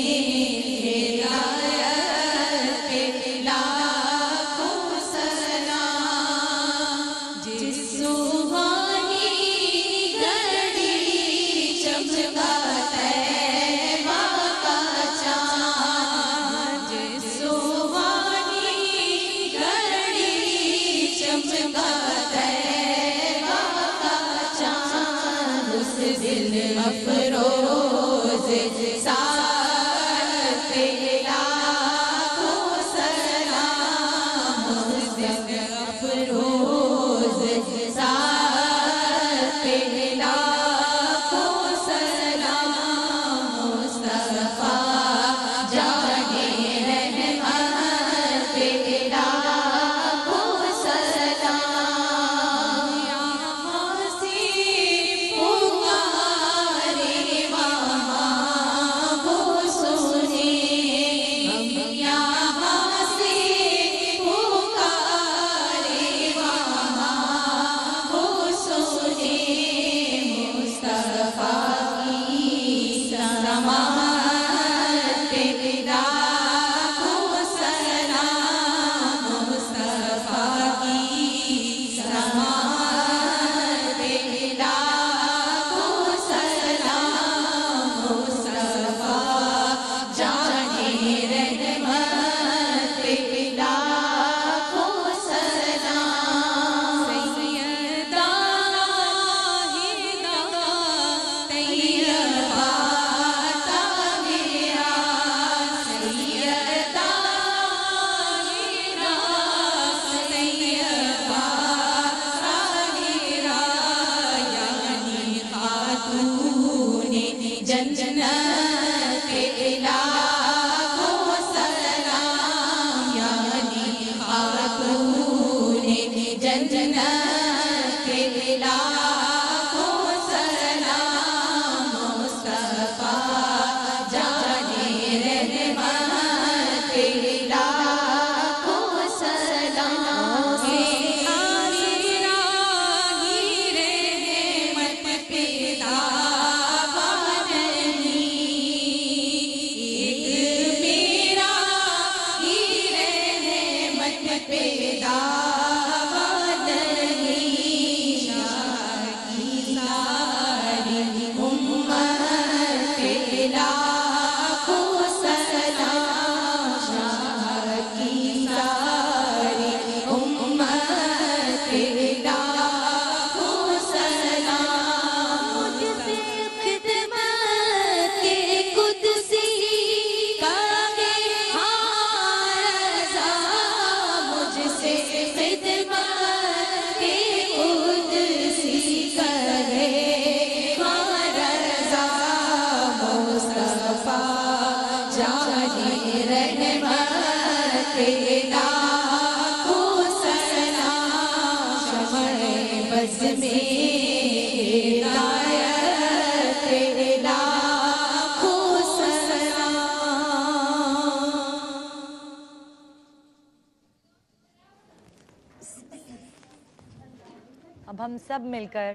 ہم سب مل کر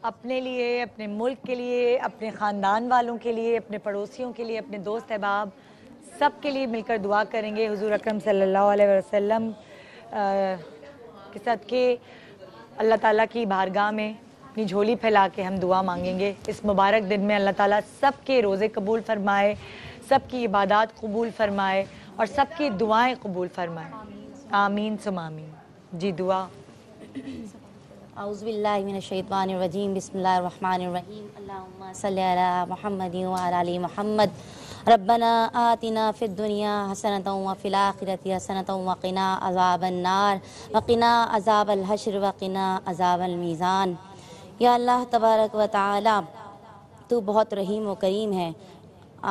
اپنے لیے، اپنے ملک کے لیے، اپنے خاندان والوں کے لیے، اپنے پڑوسیوں کے لیے، اپنے دوست احباب سب کے لیے مل کر دعا کریں گے حضور اکرم صلی اللہ علیہ وسلم کے صدقے اللہ تعالیٰ کی بارگاہ میں اپنی جھولی پھیلا کے ہم دعا مانگیں گے۔ اس مبارک دن میں اللہ تعالیٰ سب کے روزے قبول فرمائے، سب کی عبادات قبول فرمائے اور سب کی دعائیں قبول فرمائے، آمین ثم آمین۔ جی دعا۔ اعوذ باللہ من الشیطان الرجیم، بسم اللہ الرحمن الرحیم، اللہم صلی علی محمد وعلی آل محمد، ربنا آتنا فی الدنیا حسنۃ وفی الآخرۃ حسنۃ وقنا عذاب النار وقنا عذاب الحشر وقنا عذاب المیزان۔ یا اللہ تبارک و تعالی تو بہت رحیم و کریم ہے،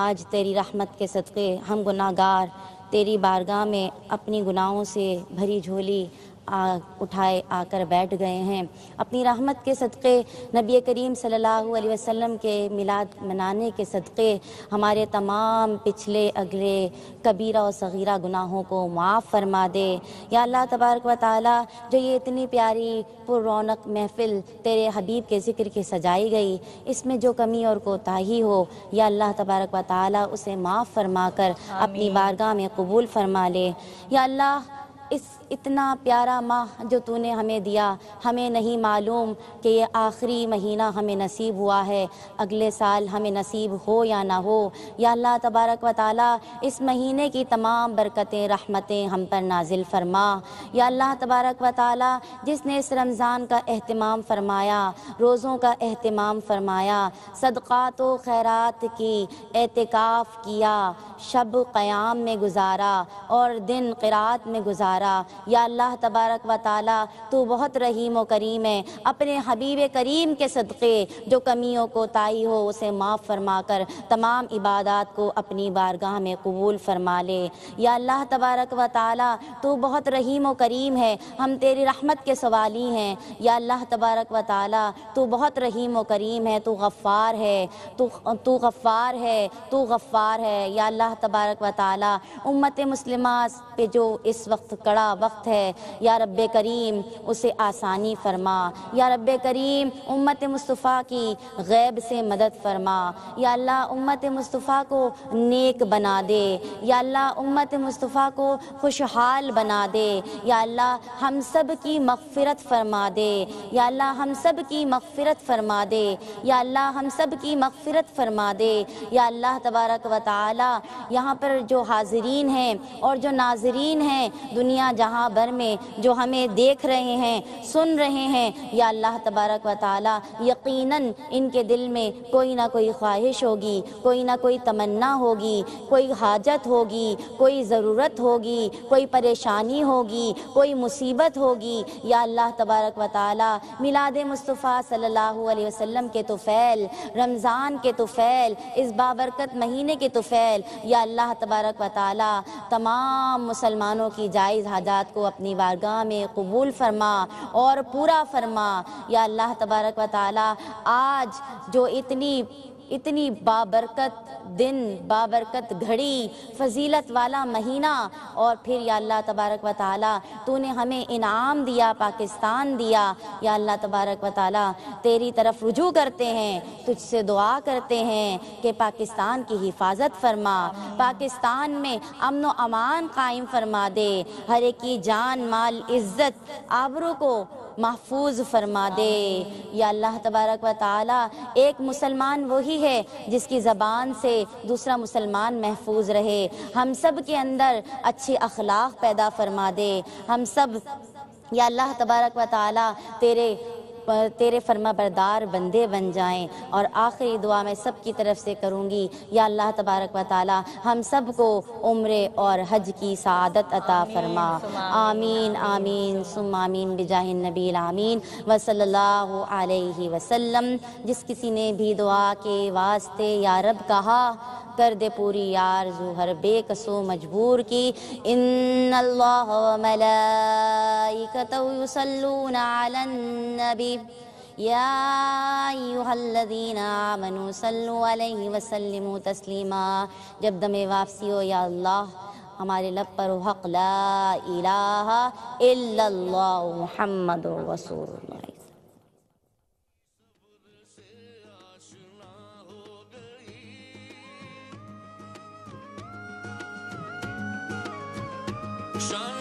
آج تیری رحمت کے صدقے ہم گناہ گار تیری بارگاہ میں اپنی گناہوں سے بھری جھولی اٹھائے آ کر بیٹھ گئے ہیں۔ اپنی رحمت کے صدقے نبی کریم صلی اللہ علیہ وسلم کے میلاد منانے کے صدقے ہمارے تمام پچھلے اگلے کبیرہ و صغیرہ گناہوں کو معاف فرما دے۔ یا اللہ تبارک و تعالی جو یہ اتنی پیاری پر رونق محفل تیرے حبیب کے ذکر کی سجائی گئی، اس میں جو کمی اور کوتاہی ہو یا اللہ تبارک و تعالی اسے معاف فرما کر اپنی بارگاہ میں قبول فرما لے۔ یا اللہ اس اتنا پیارا ماہ جو تو نے ہمیں دیا، ہمیں نہیں معلوم کہ یہ آخری مہینہ ہمیں نصیب ہوا ہے، اگلے سال ہمیں نصیب ہو یا نہ ہو۔ یا اللہ تبارک و تعالی اس مہینے کی تمام برکتیں رحمتیں ہم پر نازل فرما۔ یا اللہ تبارک و تعالی جس نے اس رمضان کا اہتمام فرمایا، روزوں کا اہتمام فرمایا، صدقات و خیرات کی، اعتکاف کیا، شب قیام میں گزارا اور دن قرات میں گزارا، یا اللہ تبارک و تعالی تو بہت رحیم و کریم ہے، اپنے حبیب کریم کے صدقے جو کمیوں کو تائی ہو اسے معاف فرما کر تمام عبادات کو اپنی بارگاہ میں قبول فرما لے۔ یا اللہ تبارک و تعالی تو بہت رحیم و کریم ہے، ہم تیری رحمت کے سوالی ہیں۔ یا اللہ تبارک و تعالی تو بہت رحیم و کریم ہے، تو غفار ہے، تو غفار ہے، تو غفار ہے۔ یا اللہ تبارک و تعالی امت مسلمہ پہ جو اس وقت کڑا وقت ہے، یا رب کریم اسے آسانی فرما۔ یا رب کریم امت مصطفیٰ کی غیب سے مدد فرما۔ یا اللہ امت مصطفیٰ کو نیک بنا دے۔ یا اللہ امت مصطفیٰ کو خوشحال بنا دے۔ یا اللہ ہم سب کی مغفرت فرما دے۔ یا اللہ ہم سب کی مغفرت فرما دے۔ یا اللہ ہم سب کی مغفرت فرما دے۔ یا اللہ تبارک و تعالی یہاں پر جو حاضرین ہیں اور جو ناظرین ہیں دنیا جہاں بھر میں جو ہمیں دیکھ رہے ہیں، سن رہے ہیں، یا اللہ تبارک و تعالی یقیناً ان کے دل میں کوئی نہ کوئی خواہش ہوگی، کوئی نہ کوئی تمنا ہوگی، کوئی حاجت ہوگی، کوئی ضرورت ہوگی، کوئی پریشانی ہوگی، کوئی مصیبت ہوگی۔ یا اللہ تبارک و تعالی میلاد مصطفیٰ صلی اللہ علیہ وسلم کے طفیل، رمضان کے طفیل، اس بابرکت مہینے کے طفیل، یا اللہ تبارک و تعالی تمام مسلمانوں کی جائز حاجات کو اپنی بارگاہ میں قبول فرما اور پورا فرما۔ یا اللہ تبارک و تعالی آج جو اتنی بابرکت دن، بابرکت گھڑی، فضیلت والا مہینہ، اور پھر یا اللہ تبارک و تعالی تو نے ہمیں انعام دیا، پاکستان دیا۔ یا اللہ تبارک و تعالی تیری طرف رجوع کرتے ہیں، تجھ سے دعا کرتے ہیں کہ پاکستان کی حفاظت فرما، پاکستان میں امن و امان قائم فرما دے، ہر ایک کی جان، مال، عزت، آبرو کو محفوظ فرما دے۔ یا اللہ تبارک و تعالی ایک مسلمان وہی ہے جس کی زبان سے دوسرا مسلمان محفوظ رہے، ہم سب کے اندر اچھے اخلاق پیدا فرما دے، ہم سب یا اللہ تبارک و تعالی تیرے فرما بردار بندے بن جائیں۔ اور آخری دعا میں سب کی طرف سے کروں گی، یا اللہ تبارک و تعالی ہم سب کو عمرے اور حج کی سعادت عطا فرما، آمین آمین ثم آمین بجاہ النبی الامین وصلی اللہ علیہ وسلم۔ جس کسی نے بھی دعا کے واسطے یا رب کہا، کر دے پوری آرزو ہر بے کسو مجبور کی۔ ان اللہ و ملائکتہ یصلون علی النبی یا ایھا الذین آمنوا صلوا علیہ وسلموا تسلیما۔ جب دم واپسی ہو یا اللہ ہمارے لب پر ہو حق لا الہ الا اللہ محمد رسول اللہ. شان